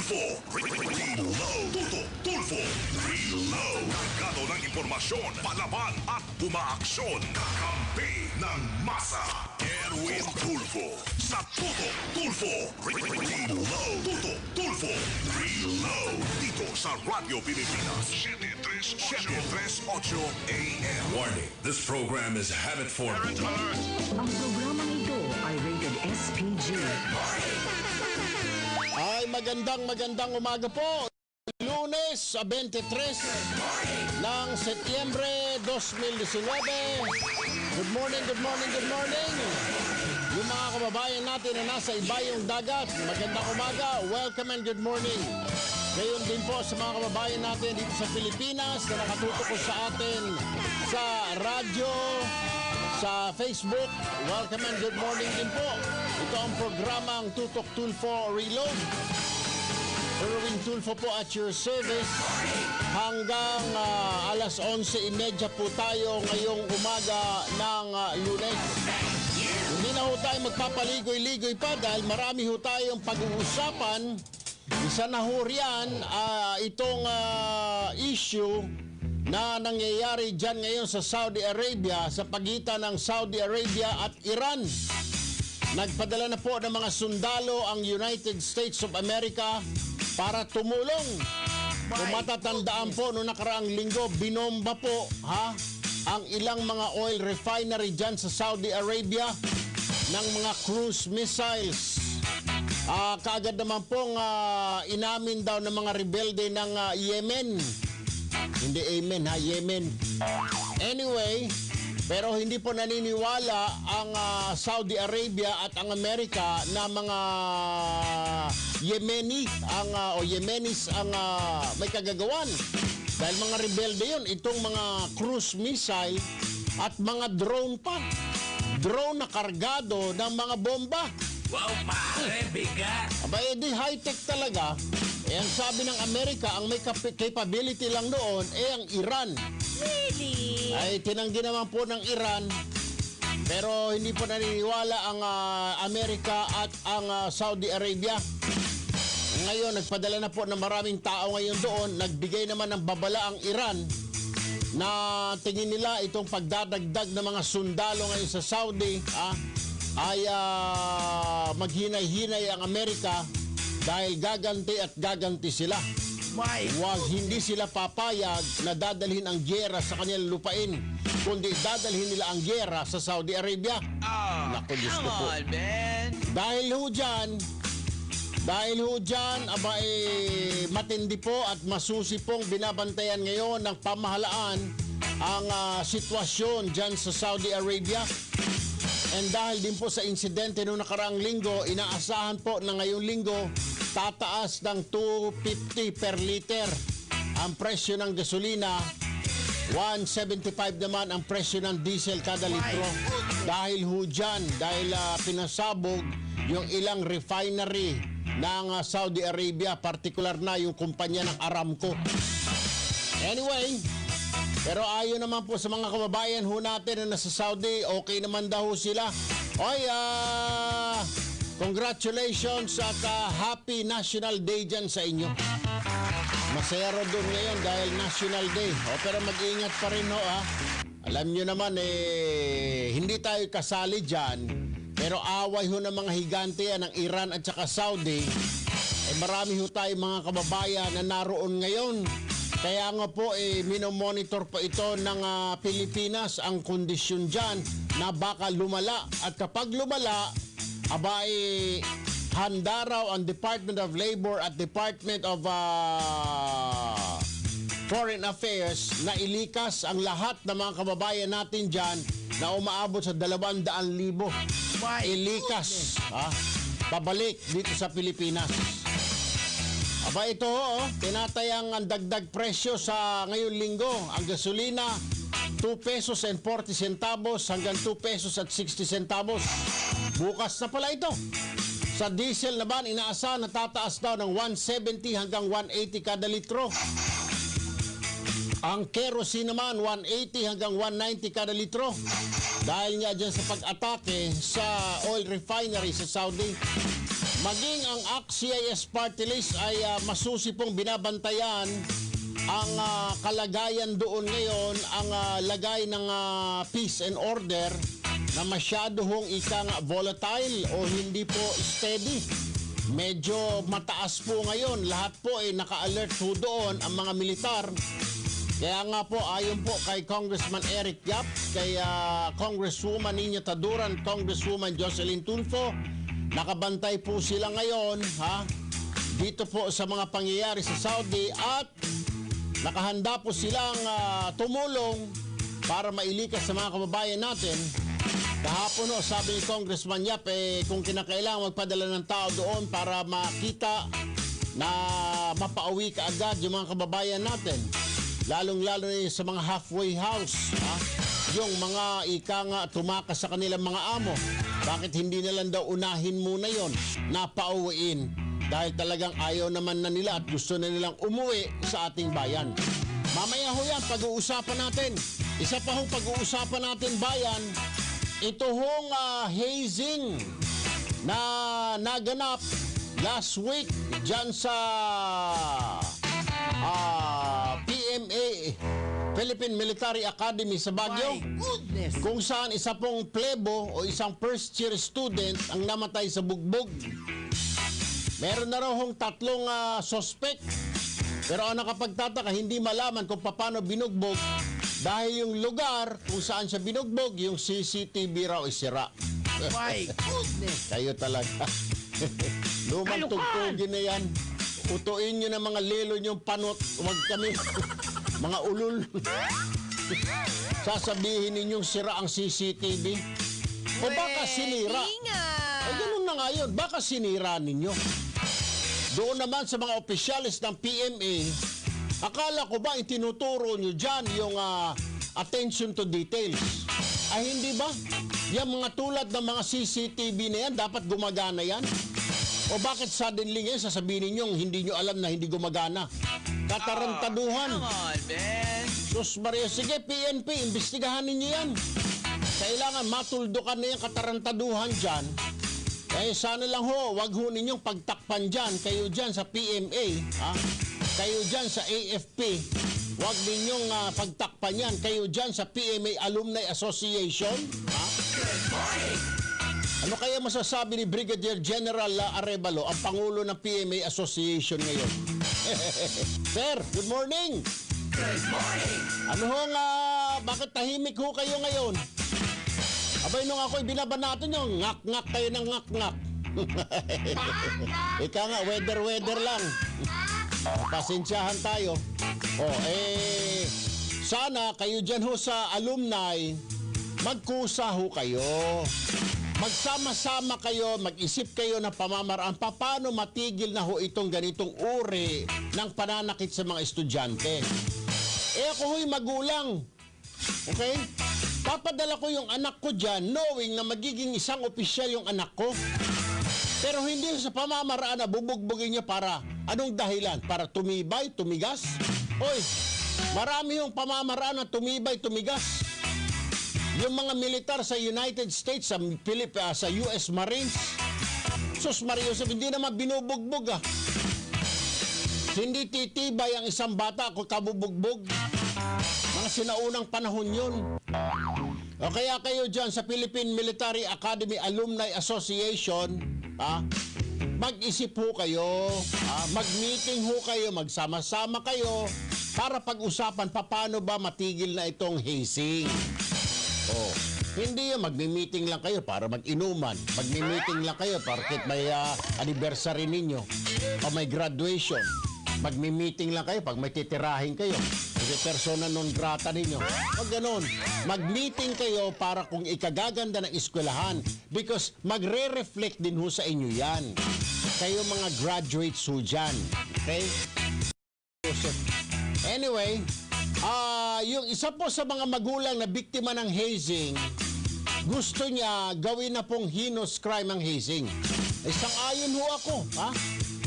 Tulfo. Reload. Tutok. Tulfo. Reload. Kargado ng impormasyon, palaban at umaaksyon. Kakampi ng masa. Erwin Tulfo. Sa Tutok. Tulfo. Reload. Tutok. Tulfo. Reload. Dito sa Radyo Pilipinas. 738 AM. Warning, this program is habit forming. Ang programang ito ay rated SPG. Ay magandang umaga po. Lunes 23 ng Setyembre 2019. Good morning. Yung mga kababayan natin na nasa ibayong dagat, magandang umaga, welcome and good morning. Ngayon din po sa mga kababayan natin dito sa Pilipinas na nakatutok sa atin sa radyo, sa Facebook, welcome and good morning din po. Ito ang programang Tutok Tulfo Reload. Erwin Tulfo po at your service. Hanggang alas 11:30 po tayo ngayong umaga ng Lunes. Hindi na ho tayo magpapaligoy-ligoy pa dahil marami ho tayong pag-uusapan. Isa na ho riyan itong issue na nangyayari dyan ngayon sa Saudi Arabia sa pagitan ng Saudi Arabia at Iran. Nagpadala na po ng mga sundalo ang United States of America para tumulong. Kung matatandaan po, noong nakaraang linggo, binomba po ang ilang mga oil refinery dyan sa Saudi Arabia ng mga cruise missiles. Kaagad naman pong inamin daw ng mga rebelde ng Yemen. Hindi Amen Yemen. Anyway, pero hindi po naniniwala ang Saudi Arabia at ang Amerika na mga Yemenis ang may kagagawan. Dahil mga rebelde yun, itong mga cruise missile at mga drone pa. Drone na kargado ng mga bomba. Wow, pare, bigat! Aba, edi high-tech talaga. Ang sabi ng Amerika, ang may capability lang doon, ang Iran. Really? Ay, tinanggi naman po ng Iran. Pero hindi po naniniwala ang Amerika at ang Saudi Arabia. Ngayon, nagpadala na po ng maraming tao ngayon doon. Nagbigay naman ng babala ang Iran na tingin nila itong pagdadagdag ng mga sundalo ngayon sa Saudi ay maghinay-hinay ang Amerika dahil gaganti sila. Huwag hindi sila papayag na dadalhin ang giyera sa kanilang lupain, kundi dadalhin nila ang giyera sa Saudi Arabia. Naku, Diyos ko po. Man. Dahil ho dyan, matindi po at masusi pong binabantayan ngayon ng pamahalaan ang sitwasyon dyan sa Saudi Arabia. And dahil din po sa insidente noong nakaraang linggo, inaasahan po na ngayong linggo, tataas ng 250 per liter ang presyo ng gasolina, 175 naman ang presyo ng diesel kada litro. Dahil ho dyan, dahil pinasabog yung ilang refinery ng Saudi Arabia, partikular na yung kumpanya ng Aramco. Anyway, pero ayon naman po sa mga kababayan ho natin na nasa Saudi, okay naman daw sila. Oy, congratulations at happy National Day dyan sa inyo. Masaya ro doon ngayon dahil National Day. Pero mag-iingat pa rin ho Alam nyo naman hindi tayo kasali dyan. Pero away ho ng mga higante yan ng Iran at saka Saudi. Marami ho tayo mga kababayan na naroon ngayon. Kaya nga po, minomonitor po ito ng Pilipinas ang kondisyon dyan na baka lumala. At kapag lumala, handa raw ang Department of Labor at Department of Foreign Affairs na ilikas ang lahat ng mga kababayan natin dyan na umaabot sa 200,000. Ilikas. Pabalik dito sa Pilipinas. Ito tinatayang ang dagdag presyo sa ngayong linggo. Ang gasolina, 2 pesos and 40 centavos hanggang 2 pesos at 60 centavos. Bukas na pala ito. Sa diesel naman, inaasahan na tataas daw ng 170 hanggang 180 kada litro. Ang kerosene naman, 180 hanggang 190 kada litro. Dahil nga dyan sa pag-atake sa oil refinery sa Saudi. Maging ang ACT-CIS party list ay masusi pong binabantayan ang kalagayan doon ngayon, ang lagay ng peace and order na masyado hong ikang volatile o hindi po steady. Medyo mataas po ngayon. Lahat po ay naka-alert po doon ang mga militar. Kaya nga po, ayon po kay Congressman Eric Yap, kay Congresswoman Nina Taduran, Congresswoman Jocelyn Tulfo, nakabantay po sila ngayon dito po sa mga pangyayari sa Saudi at nakahanda po silang tumulong para mailikas sa mga kababayan natin. Kahapon sabi ni Congressman Yap, kung kinakailangan magpadala ng tao doon para makita na mapauwi ka agad yung mga kababayan natin. Lalong-lalo na sa mga halfway house, yung mga tumakas sa kanilang mga amo. Bakit hindi na lang daw unahin muna yon na pauwiin? Dahil talagang ayaw naman na nila at gusto na nilang umuwi sa ating bayan. Mamaya ho yan, pag-uusapan natin. Isa pa hong pag-uusapan natin bayan, ito hong hazing na naganap last week dyan sa PMA, Philippine Military Academy sa Baguio. Goodness. Kung saan isa pong plebo o isang first year student ang namatay sa bugbog. Meron na raw hong 3 suspect. Pero ang nakapagtataka, hindi malaman kung paano binugbog dahil yung lugar kung saan siya binugbog, yung CCTV raw ay sira. My goodness. Kayo talaga. Lumang tugtugin na yan. Utuin nyo ng mga lelo nyong panot. Huwag kami mga ulul. Sasabihin ninyong sira ang CCTV. O baka sinira. Ay, ganun na nga yun. Baka sinira ninyo. Doon naman sa mga opisyalis ng PMA, akala ko ba itinuturo nyo dyan yung attention to details? Ay, hindi ba? Yung mga tulad ng mga CCTV na yan, dapat gumagana yan? O bakit suddenly ngayon sasabihin ninyong hindi nyo alam na hindi gumagana? Katarantaduhan. Come on, man. Sus Maria, sige PNP, imbestigahan ninyo yan. Kailangan matuldukan na yung katarantaduhan dyan. Eh sana lang wag ho ninyong pagtakpan dyan. Kayo dyan sa PMA, kayo dyan sa AFP, wag ninyong pagtakpan yan. Kayo dyan sa PMA Alumni Association, Ano kaya masasabi ni Brigadier General Arevalo, ang Pangulo ng PMA Association ngayon? Sir, good morning! Good morning. Ano bakit tahimik ho kayo ngayon? Abay, nung ako'y binabanatan nyo, ngak-ngak kayo ng ngak-ngak. Ika nga, weather lang. Pasensyahan tayo. Sana kayo dyan ho sa alumni, magkusa ho kayo. Magsama-sama kayo, mag-isip kayo ng pamamaraan paano matigil na ho itong ganitong uri ng pananakit sa mga estudyante. Ako ho'y magulang. Okay? Papadala ko yung anak ko dyan knowing na magiging isang opisyal yung anak ko. Pero hindi sa pamamaraan na bubugbugin niya para anong dahilan? Para tumibay, tumigas? Oy, marami yung pamamaraan na tumibay, tumigas. Yung mga militar sa United States, sa US Marines, sus Mario, hindi naman binubugbog Hindi titibay ang isang bata kung kabubugbog. Mga sinaunang panahon yun. O kaya kayo dyan sa Philippine Military Academy Alumni Association, mag-isip ho kayo, mag-meeting ho kayo, magsama-sama kayo para pag-usapan paano ba matigil na itong hazing. Hindi magmi-meeting lang kayo para mag-inuman. Magmi-meeting lang kayo para may anniversary ninyo o may graduation. Magmi-meeting lang kayo pag may titirahin kayo. Kasi persona non grata ninyo. Pag ganun, mag-meeting kayo para kung ikagaganda ng eskwelahan because magre-reflect din ho sa inyo yan. Kayo mga graduates ho dyan. Okay? Anyway, yung isa po sa mga magulang na biktima ng hazing, gusto niya gawin na pong heinous crime ang hazing. Sang-ayon ho ako,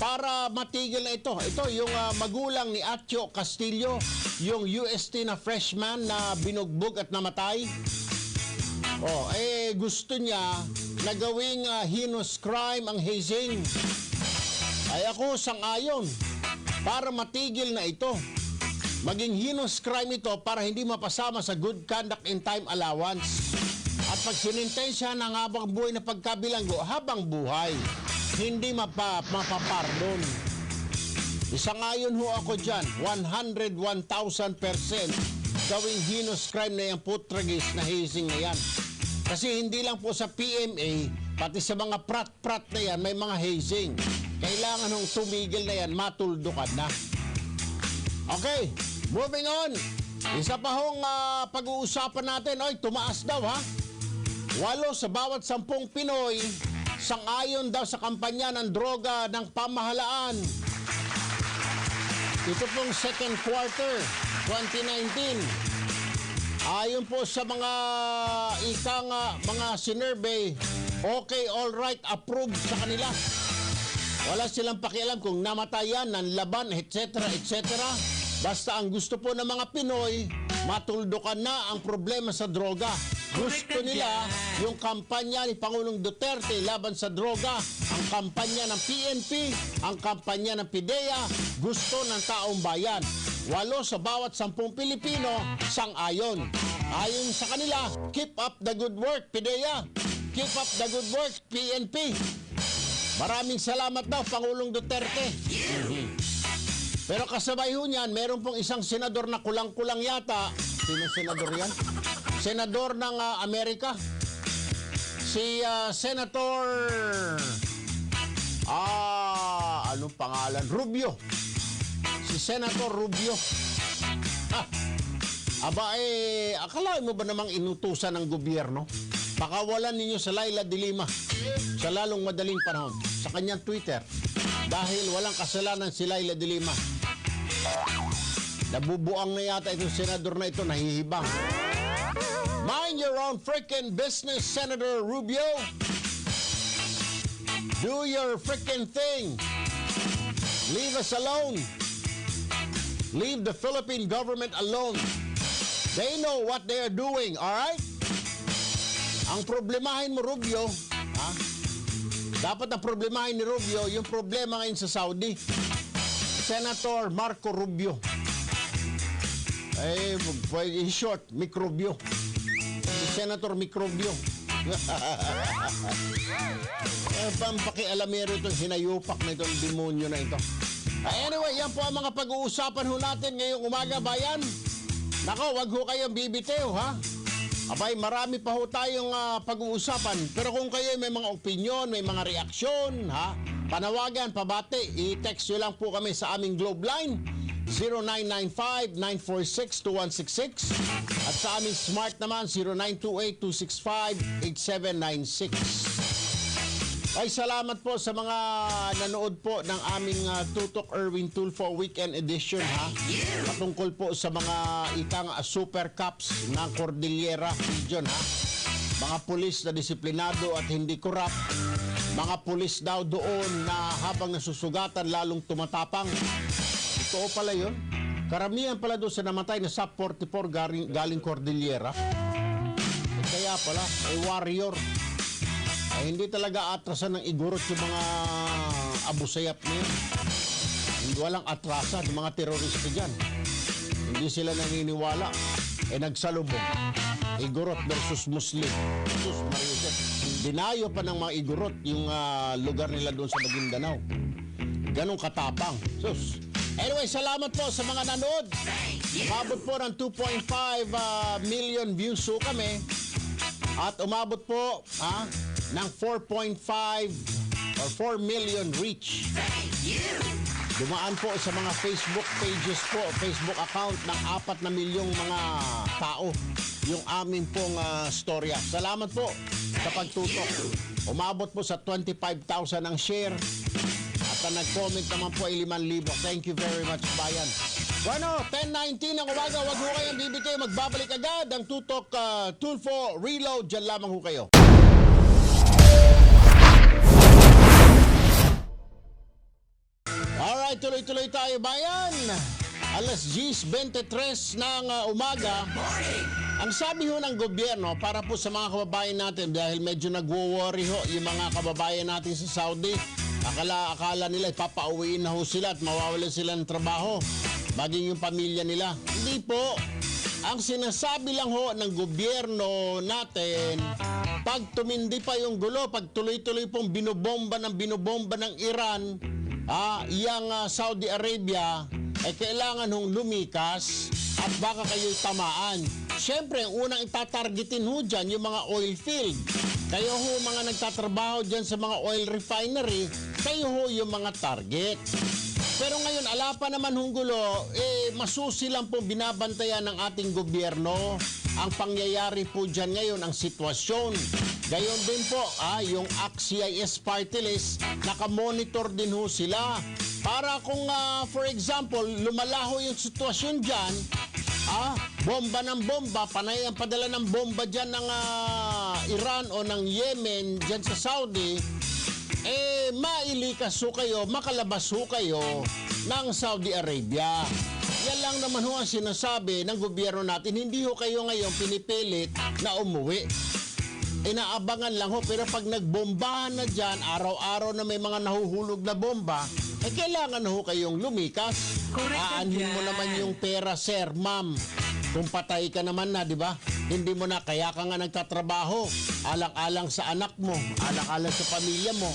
para matigil na ito. Ito yung magulang ni Atyo Castillo, yung UST na freshman na binugbog at namatay. Gusto niya na gawing heinous crime ang hazing. Ay ako sang-ayon para matigil na ito. Maging heinous crime ito para hindi mapasama sa good conduct in time allowance. At pag sinintensya ng habang buhay na pagkabilanggo, habang buhay, hindi mapapardon. Isang-ayon ho ako dyan, 101,000% gawing heinous crime na yung putragis na hazing na yan. Kasi hindi lang po sa PMA, pati sa mga prat-prat na yan, may mga hazing. Kailangan hong tumigil na yan, matuldukan na. Okay, moving on. Isa pa hong pag-uusapan natin, tumaas daw ha. 8 sa bawat 10 Pinoy, sang-ayon daw sa kampanya ng droga ng pamahalaan. Ito pong second quarter, 2019. Ayon po sa mga mga sinurvey, okay, all right, approved sa kanila. Wala silang pakialam kung namatayan, nanlaban, etc., etc. Basta ang gusto po ng mga Pinoy, matuldukan na ang problema sa droga. Gusto nila yung kampanya ni Pangulong Duterte laban sa droga, ang kampanya ng PNP, ang kampanya ng PIDEA, gusto ng taong bayan. 8 sa bawat 10 Pilipino, sang-ayon. Ayon sa kanila, keep up the good work, PIDEA. Keep up the good work, PNP. Maraming salamat daw, Pangulong Duterte. Pero kasabay ho niyan, meron pong isang senador na kulang-kulang yata. Sino senador yan? Senador ng Amerika. Si Senator... anong pangalan? Rubio. Si Senator Rubio. Akalain mo ba namang inutusan ng gobyerno? Pakawalan ninyo sa Laila de Lima sa lalong madaling panahon sa kanyang Twitter dahil walang kasalanan si Laila de Lima. Nabubuang na yata itong senador na ito, nahihibang. Mind your own freaking business, Senator Rubio. Do your freaking thing. Leave us alone. Leave the Philippine government alone. They know what they are doing, all right? Ang problemahin mo, Rubio, dapat ang problemahin ni Rubio, yung problema ngayon sa Saudi. Senator Marco Rubio. In short, Microbio. Senator Microbio. Pampakialamero itong hinayupak na itong demonyo na ito. Anyway, yan po ang mga pag-uusapan ho natin ngayong umaga, bayan. Nako, wag ho kayong bibitiw, ha? Abay, marami pa ho tayong pag-uusapan. Pero kung kayo may mga opinion, may mga reaksyon, ha? Panawagan, pabati, i-text nyo lang po kami sa aming Globe Line, 0995-946-2166. At sa aming Smart naman, 0928-265-8796. Ay, salamat po sa mga nanood po ng aming Tutok Erwin Tulfo Weekend Edition, ha? Patungkol po sa mga super cups ng Cordillera Region, ha? Mga pulis na disiplinado at hindi korap. Mga pulis daw doon na habang nasusugatan lalong tumatapang. Totoo pala yun. Karamihan pala doon sa namatay na SAP 44 galing Cordillera. Kaya pala, warrior. Hindi talaga atrasan ng igurot yung mga abusayap na yun. Hindi walang atrasan ng mga terorista dyan. Hindi sila naniniwala. Nagsalubong. Igurot versus Muslim. Sus, Mariusep. Dinayo pa ng mga igurot yung lugar nila doon sa Maguindanao. Ganong katapang. Sus. Anyway, salamat po sa mga nanood. Umabot po ng 2.5 million views so kami. At umabot po, ng 4.5 or 4 million reach. Dumaan po sa mga Facebook pages po, Facebook account ng 4 na milyong mga tao yung amin pong storya. Salamat po sa pagtutok. Umabot po sa 25,000 ang share at ang nag-comment naman po ay 5,000. Thank you very much, bayan. Bueno, 10:19 ang umaga. Wag ho kayong bibigay. Magbabalik agad ang Tutok Tulfo Reload. Diyan lamang ho kayo. Alright, tuloy-tuloy tayo, bayan. Alas 10:23 ng umaga. Ang sabi ho ng gobyerno, para po sa mga kababayan natin, dahil medyo nagwo-worry ho yung mga kababayan natin sa Saudi, akala nila ipapauwiin na ho sila at mawawalan sila ng trabaho, maging yung pamilya nila. Hindi po. Ang sinasabi lang ho ng gobyerno natin, pag tumindi pa yung gulo, pag tuloy-tuloy pong binobomba ng Iran, yang Saudi Arabia, kailangan hong lumikas at baka kayo'y tamaan. Siyempre, ang unang itatargetin ho dyan, yung mga oil field. Kayo ho mga nagtatrabaho dyan sa mga oil refinery, kayo ho yung mga target. Pero ngayon, ala pa naman hong gulo, masusi lang po binabantayan ng ating gobyerno. Ang pangyayari po dyan ngayon, ang sitwasyon. Gayon din po, yung ACT-CIS party list, nakamonitor din ho sila. Para kung, for example, lumala ho yung sitwasyon dyan, bomba ng bomba, panay ang padala ng bomba dyan ng Iran o ng Yemen dyan sa Saudi, mailikas ho kayo, makalabas ho kayo ng Saudi Arabia. Yan lang naman ho ang sinasabi ng gobyerno natin. Hindi ho kayo ngayon pinipilit na umuwi. Inaabangan lang ho, pero pag nagbombahan na dyan, araw-araw na may mga nahuhulog na bomba, kailangan ho kayong lumikas. Aanhin mo naman yung pera, sir, ma'am. Kung patay ka naman na, di ba? Hindi mo na, kaya ka nga nagtatrabaho. Alang-alang sa anak mo, alang-alang sa pamilya mo.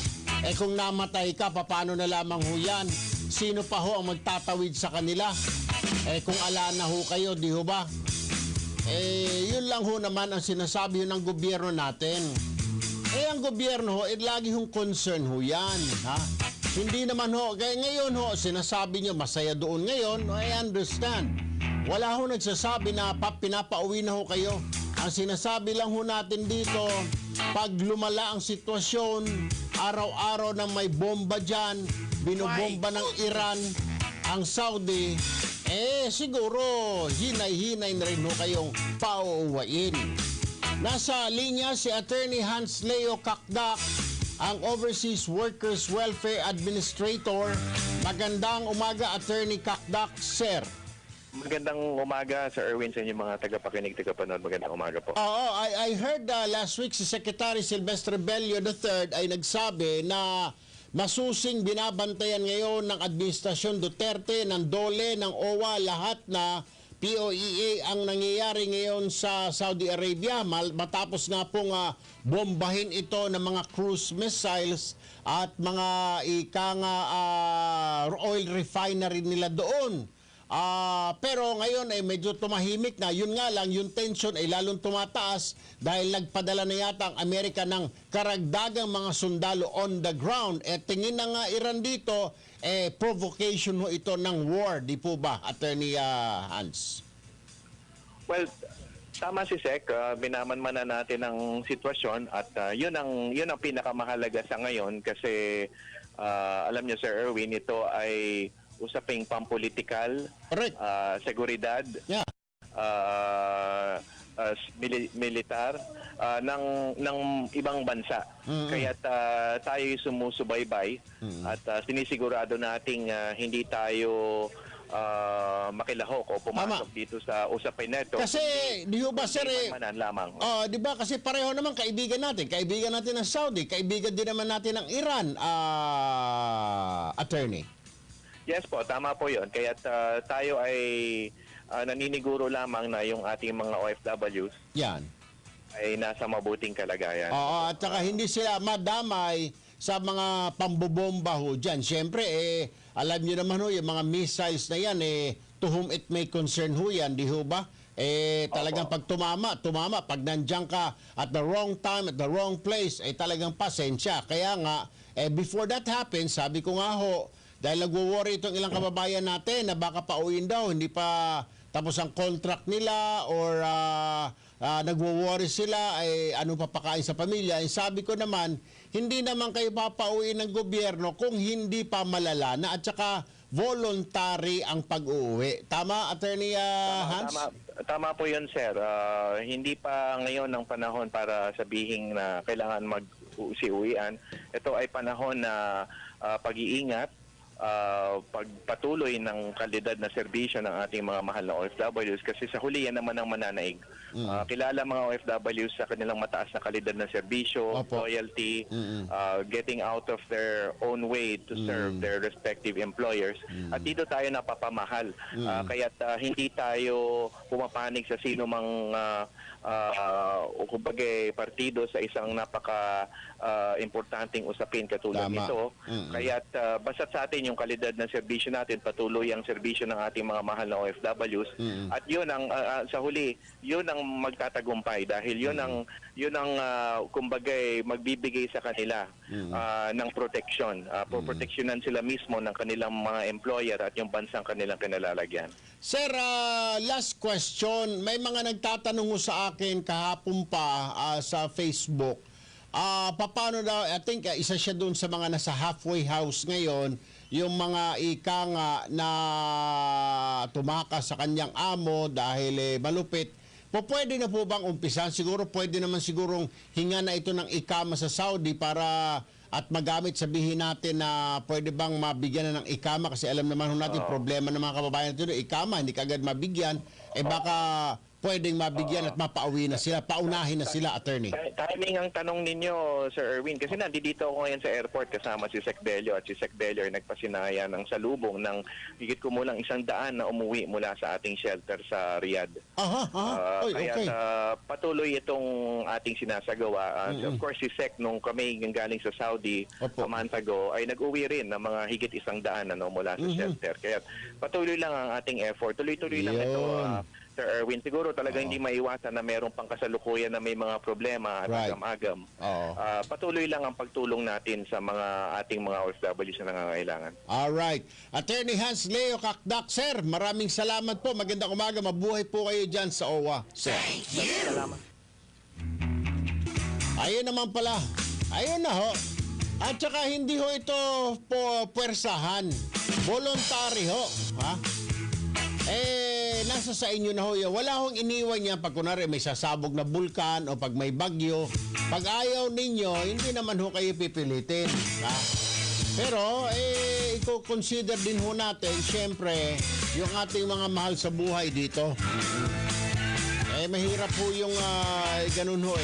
Kung namatay ka, paano na lamang ho yan? Sino pa ho ang magtatawid sa kanila? Kung ala na ho kayo, di ho ba? Yun lang ho naman ang sinasabi ng gobyerno natin. Ang gobyerno ho, lagi hong concern ho yan, ha? Hindi naman ho, kaya ngayon ho, sinasabi nyo, masaya doon ngayon, I understand. Wala ho nagsasabi na pinapauwi na ho kayo. Ang sinasabi lang ho natin dito, pag lumala ang sitwasyon, araw-araw na may bomba dyan, binobomba ng Iran, ang Saudi, siguro, hinay-hinay na rin ho kayong pauuwain. Nasa linya si Attorney Hans Leo Kakdak, ang Overseas Workers Welfare Administrator. Magandang umaga, Attorney Kakdak, sir. Magandang umaga, Sir Erwin, sa inyong mga tagapakinig, tagapanood. Magandang umaga po. I heard last week si Secretary Silvestre Bello III ay nagsabi na masusing binabantayan ngayon ng Administrasyon Duterte, ng DOLE, ng OWA, lahat na POEA ang nangyayari ngayon sa Saudi Arabia matapos nga pong bombahin ito ng mga cruise missiles at mga oil refinery nila doon. Pero ngayon ay medyo tumahimik na. Yun nga lang, yung tension ay lalong tumataas dahil nagpadala na yata ang Amerika ng karagdagang mga sundalo on the ground. Tingin na nga Iran dito, provocation ho ito ng war, di po ba, Attorney Hans? Well, tama si Sec, binamanmanan natin ang sitwasyon at yun ang pinakamahalaga sa ngayon kasi alam niyo, Sir Erwin, ito ay usaping pampolitikal, seguridad, militar ng ibang bansa. Kaya tayo sumusubaybay at sinisigurado nating hindi tayo makilahok o pumasok dito sa usapin neto. Kasi di ba sir, lamang. di ba kasi pareho naman kaibigan natin ng Saudi, kaibigan din naman natin ng Iran, Attorney. Yes po, tama po yun. Kaya tayo ay naniniguro lamang na yung ating mga OFWs ay nasa mabuting kalagayan. At saka hindi sila madamay sa mga pambobomba ho dyan. Siyempre, alam niyo naman ho, yung mga missiles na yan, to whom it may concern ho yan, di ho ba? Talagang pag tumama, pag nandiyan ka at the wrong time, at the wrong place, talagang pasensya. Kaya nga, before that happens, sabi ko nga ho, dahil nagwo-worry itong ilang kababayan natin na baka pauwiin daw, hindi pa tapos ang contract nila or nagwo-worry sila, ano papakain sa pamilya. Sabi ko naman, hindi naman kayo papauwiin ng gobyerno kung hindi pa malala na at saka voluntary ang pag-uwi. Tama, Attorney Hans? Tama po yun, sir. Hindi pa ngayon ang panahon para sabihin na kailangan mag-uwian. Ito ay panahon na pag-iingat, pagpatuloy ng kalidad na serbisyo ng ating mga mahal na OFWs kasi sa huli yan naman ang mananaig. Kilala mga OFWs sa kanilang mataas na kalidad ng serbisyo, loyalty, getting out of their own way to serve their respective employers. At dito tayo napapamahal. Kaya't hindi tayo pumapanig sa sino mang kumbaga partido sa isang napaka importanteng usapin katulad nito. Kaya't basta't sa atin yung kalidad ng serbisyo natin, patuloy ang serbisyo ng ating mga mahal na OFWs. At yun ang sa huli, yun ang magtatagumpay dahil yun ang kumbaga magbibigay sa kanila ng proteksyon. Poproteksyonan sila mismo ng kanilang mga employer at yung bansang kanilang kinalalagyan. Sir, last question. May mga nagtatanong sa akin kahapon pa sa Facebook. Paano daw, I think isa siya doon sa mga nasa halfway house ngayon, yung mga ika nga na tumakas sa kanyang amo dahil malupit. Pwede na po bang umpisan? Siguro pwede naman sigurong hinga na ito ng ikama sa Saudi para at magamit, sabihin natin na pwede bang mabigyan na ng ikama kasi alam naman natin problema ng mga kababayan natin, ikama, hindi kagad mabigyan, baka pwedeng mabigyan at mapauwi na sila, paunahin na sila, attorney. Timing ang tanong ninyo, Sir Erwin, kasi nandito ako ngayon sa airport kasama si Sec Bello at si Sec Bello ay nagpasinaya ng salubong ng higit kumulang 100 na umuwi mula sa ating shelter sa Riyadh. Kaya patuloy itong ating sinasagawa. Of course, si Sec, nung kami galing sa Saudi a month ago, ay nag-uwi rin ng mga higit 100 mula sa shelter. Kaya patuloy lang ang ating effort. Tuloy-tuloy lang ito, Sir Erwin. Siguro talaga hindi maiwasan na mayroong pangkasalukuyan na may mga problema at agam-agam. Patuloy lang ang pagtulong natin sa mga ating mga OFWs na nangangailangan. Alright. Attorney Hans Leo Kakdak, sir, maraming salamat po. Magandang umaga. Mabuhay po kayo dyan sa OWA, sir. Salamat. Ayun naman pala. Ayun na ho. At saka hindi ho ito po puwersahan. Voluntary ho. Ha? Nasa sa inyo na ho yun. Wala hong iniwan niya pag kunwari may sasabog na bulkan o pag may bagyo. Pag ayaw ninyo, hindi naman ho kayo pipilitin. Ha? Pero, i-consider din ho natin, syempre, yung ating mga mahal sa buhay dito. Mahirap ho yung ganun ho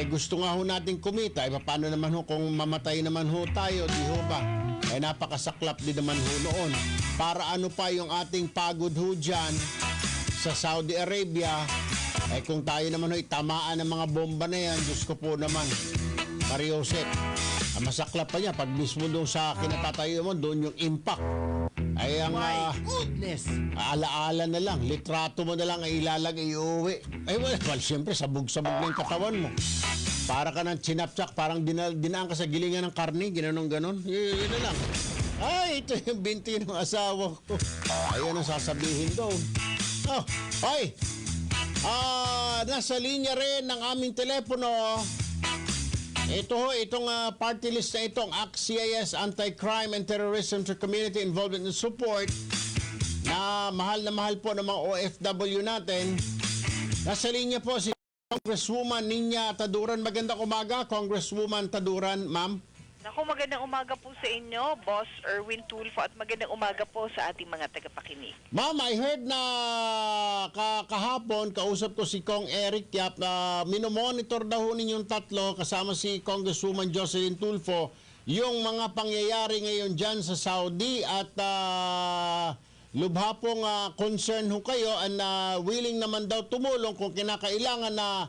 gusto nga ho natin kumita. Paano naman ho kung mamatay naman ho tayo, di ho ba? Napakasaklap din naman ho noon. Para ano pa yung ating pagod ho dyan sa Saudi Arabia, kung tayo naman ho tamaan ng mga bomba na yan, Diyos ko po naman, Mariosep, masaklap pa niya pag mismo doon sa kinatatayo mo, doon yung impact. Ang alaala na lang, litrato mo na lang ay ilalagay, iuwi. Well, siyempre, sabog-sabog na yung katawan mo. Para ka ng chinapchak, parang dinaan ka sa gilingan ng karni, ginanong-ganon. Yun na lang. Ito yung binti ng asawa ko. Ayun ang sasabihin doon. Nasa linya rin ng aming telepono. Itong party list na itong ACT-CIS, Anti-Crime and Terrorism to Community Involvement and Support, na mahal po ng mga OFW natin. Nasa linya po si Congresswoman Ninya Taduran. Magandang umaga, Congresswoman Taduran, ma'am. Naku, magandang umaga po sa inyo, Boss Erwin Tulfo, at magandang umaga po sa ating mga tagapakinig. Ma'am, I heard na kahapon, kausap ko si Kong Eric Yap, na minomonitor daw ninyong tatlo, kasama si Congresswoman Jocelyn Tulfo, yung mga pangyayari ngayon dyan sa Saudi at lubha pong concern ho kayo and willing naman daw tumulong kung kinakailangan na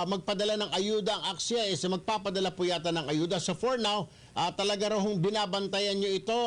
magpadala ng ayuda ang ACT-CIS, magpapadala po yata ng ayuda. So for now, talaga raw hong binabantayan nyo ito,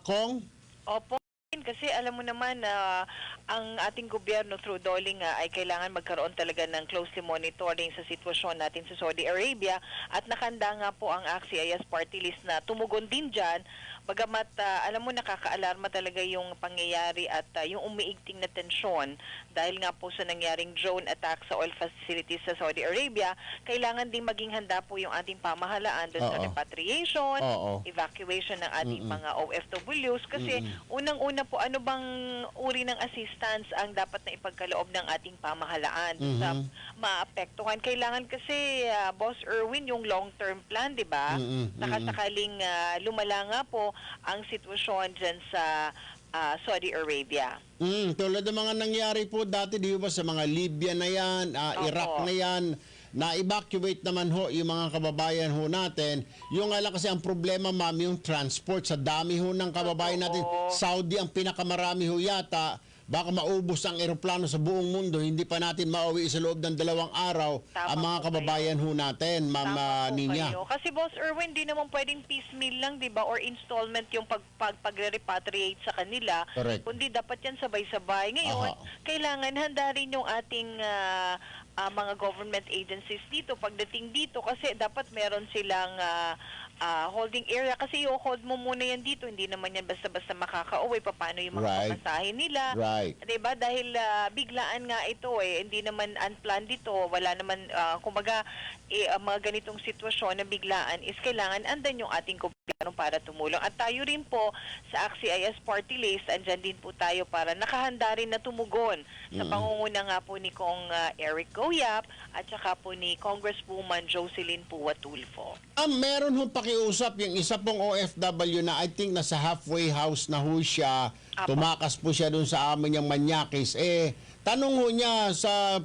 Kong? Opo, kasi alam mo naman na ang ating gobyerno through DOON ay kailangan magkaroon talaga ng closely monitoring sa sitwasyon natin sa Saudi Arabia at nakanda nga po ang ACT-CIS party list na tumugon din dyan. Bagamat alam mo nakakaalarma talaga yung pangyayari at yung umiigting na tensyon dahil nga po sa nangyaring drone attack sa oil facilities sa Saudi Arabia, kailangan din maging handa po yung ating pamahalaan doon sa repatriation, evacuation ng ating mga OFWs kasi unang-una po ano bang uri ng assistance ang dapat na ipagkaloob ng ating pamahalaan sa maapektuhan. Kailangan kasi Boss Erwin yung long-term plan, 'di ba? Nakasakaling lumala nga po ang sitwasyon dyan sa Saudi Arabia. Tulad ng mga nangyari po dati, di ba, sa mga Libya na yan, Iraq na yan, na-evacuate naman ho yung mga kababayan ho natin. Yung nga lang kasi ang problema, ma'am, yung transport. Sa dami ho ng kababayan natin, Saudi ang pinakamarami ho yata. Baka maubos ang eroplano sa buong mundo, hindi pa natin mauwi sa loob ng 2 araw ang mga kababayan ho natin, Ma'am Ninya. Kasi Boss Erwin, di naman pwedeng piecemeal lang, di ba? Or installment yung pag-repatriate sa kanila. Correct. Kundi dapat yan sabay-sabay. Ngayon, kailangan handa rin yung ating mga government agencies dito pagdating dito kasi dapat meron silang holding area kasi i-hold mo muna yan dito, hindi naman yan basta-basta makakauwi. Paano yung mga pamasahe nila, diba? Dahil biglaan nga ito hindi naman unplanned dito, wala naman kumbaga mga ganitong sitwasyon na biglaan is kailangan andan yung ating gobyerno para tumulong. At tayo rin po sa ACT-CIS Party List, andyan din po tayo para nakahanda rin na tumugon sa pangunguna nga po ni Kong Eric Goyap at saka po ni Congresswoman Jocelyn Pua Tulfo. Meron ho pakiusap yung isa pong OFW na I think nasa halfway house na ho siya. Tumakas po siya dun sa amin yung Manyakis. Tanong ho niya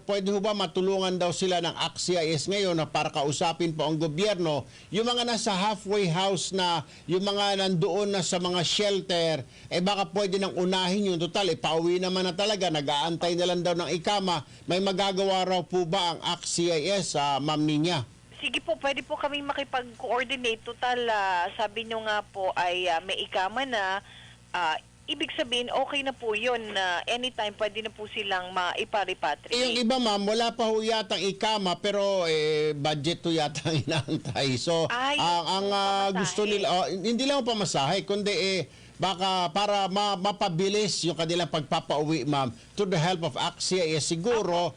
pwede ho ba matulungan daw sila ng ACT-CIS ngayon na para kausapin po ang gobyerno. Yung mga nasa halfway house na, yung mga nandoon na sa mga shelter, baka pwede nang unahin yung total. Pauwi naman na talaga, nag-aantay na lang daw ng ikama. May magagawa raw po ba ang ACT-CIS, Ma'am Ninya? Sige po, pwede po kami makipag-coordinate. Total, sabi nyo nga po ay may ikama na, ibig sabihin, okay na po yun. Anytime, pwede na po silang maipa-repatriate. Yung iba, ma'am, wala pa ho yatang ikama, pero budget ho yata ang inaantay. So, ang gusto nila, hindi lang pamasahe, kundi baka para mapabilis yung kanilang pagpapauwi, ma'am, to the help of ACT-CIS, siguro,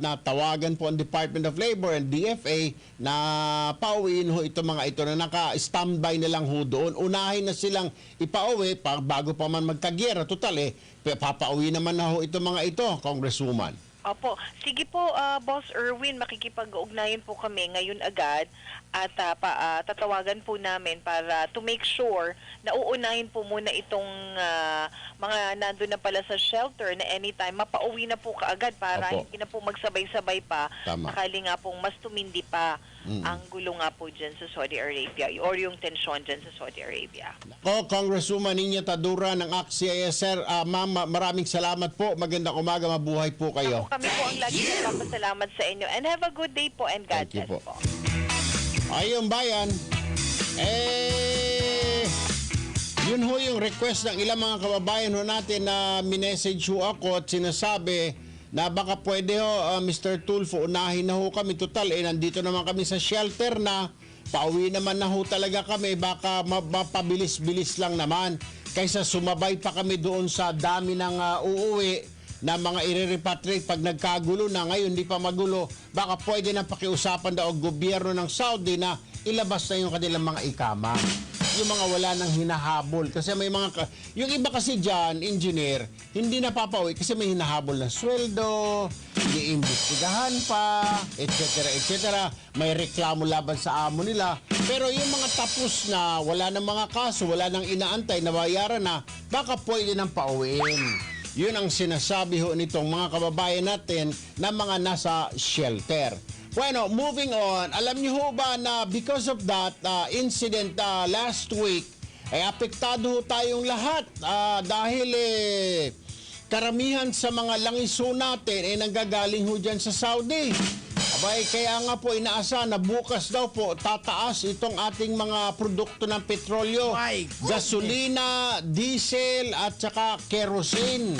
natawagan po ang Department of Labor and DFA na pauwiin ho ito mga ito na naka-standby na lang ho doon. Unahin na silang ipauwi bago pa man magkagyera. Total papauwi naman na ho ito mga ito, Congresswoman. Opo. Sige po, Boss Erwin, makikipag-ugnayan po kami ngayon agad at tatawagan po namin para to make sure na uunahin po muna itong mga nandun na pala sa shelter na anytime mapauwi na po kaagad para hindi na po magsabay-sabay pa. Sakali nga pong mas tumindi pa ang gulo nga po dyan sa Saudi Arabia or yung tensyon dyan sa Saudi Arabia. Congresswoman Ninya Tadura ng ACT-CIS, sir. Ma'am, maraming salamat po. Magandang umaga, mabuhay po kayo. Kami po ang lagi nagpapasalamat sa inyo. And have a good day po and God bless po. Ayun, bayan. Yun ho yung request ng ilang mga kababayan ho natin na minessage ho ako at sinasabi na baka pwede ho, Mr. Tulfo, unahin na ho kami. Total, nandito naman kami sa shelter na. Pauwi naman na ho talaga kami. Baka mapabilis-bilis lang naman. Kaysa sumabay pa kami doon sa dami ng uuwi na mga i-repatriate pag nagkagulo na. Ngayon, di pa magulo. Baka pwede na pakiusapan daw ang gobyerno ng Saudi na ilabas na yung kanilang mga ikama. Yung mga wala nang hinahabol. Kasi may mga... Yung iba kasi dyan, engineer, hindi napapauwi kasi may hinahabol na sweldo, iimbestigahan pa, etc. etc. May reklamo laban sa amo nila. Pero yung mga tapos na, wala nang mga kaso, wala nang inaantay, nabayaran na, baka pwede nang pauwiin. Yun ang sinasabi ho nitong mga kababayan natin na mga nasa shelter. Bueno, moving on, alam niyo ho ba na because of that incident last week, ay apektado ho tayong lahat dahil karamihan sa mga langis ho natin ay nanggagaling ho dyan sa Saudi. Abay, kaya nga po inaasahan na bukas daw po tataas itong ating mga produkto ng petrolyo, gasolina, diesel at saka kerosene.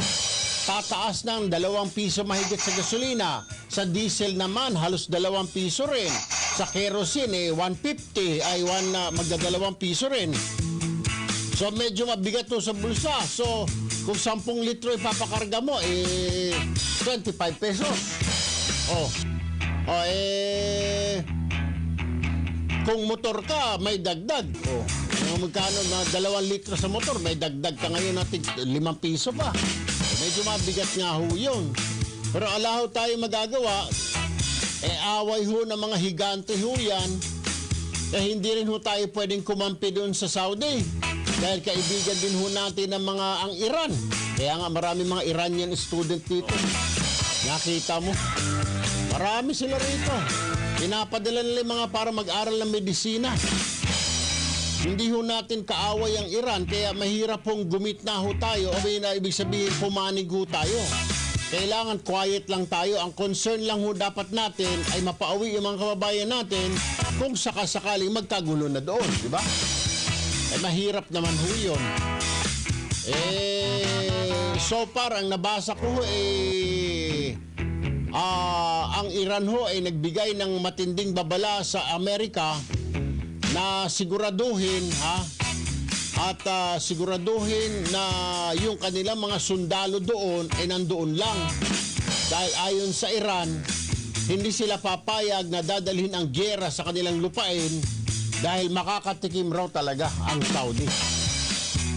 Tataas ng 2 piso mahigit sa gasolina. Sa diesel naman, halos 2 piso rin. Sa kerosene, 150 ay magda 2 piso rin. So medyo mabigat to sa bulsa. So kung 10 litro ipapakarga mo, 25 pesos. Kung motor ka, may dagdag. Magkano na 2 litro sa motor, may dagdag ka ngayon natin 5 piso pa. Medyo mabigat nga ho yun. Pero ala ho tayo magagawa, away ho ng mga higante ho yan. hindi rin ho tayo pwedeng kumampi doon sa Saudi. Dahil kaibigan din ho natin ng mga ang Iran. Kaya nga marami mga Iranian student dito. Nakita mo. Marami sila rito. Pinapadala nila yung mga para mag-aral ng medisina. Hindi ho natin kaaway ang Iran, kaya mahirap hong gumitna ho tayo. O may na ibig sabihin, pumanig ho tayo. Kailangan quiet lang tayo. Ang concern lang ho dapat natin ay mapauwi yung mga kababayan natin kung sakasakaling magkagulo na doon, di ba? Eh, mahirap naman ho yun. So far, ang nabasa ko ang Iran ho ay nagbigay ng matinding babala sa Amerika na siguraduhin siguraduhin na yung kanilang mga sundalo doon ay nandoon lang. Dahil ayon sa Iran, hindi sila papayag na dadalhin ang gyera sa kanilang lupain dahil makakatikim raw talaga ang Saudi.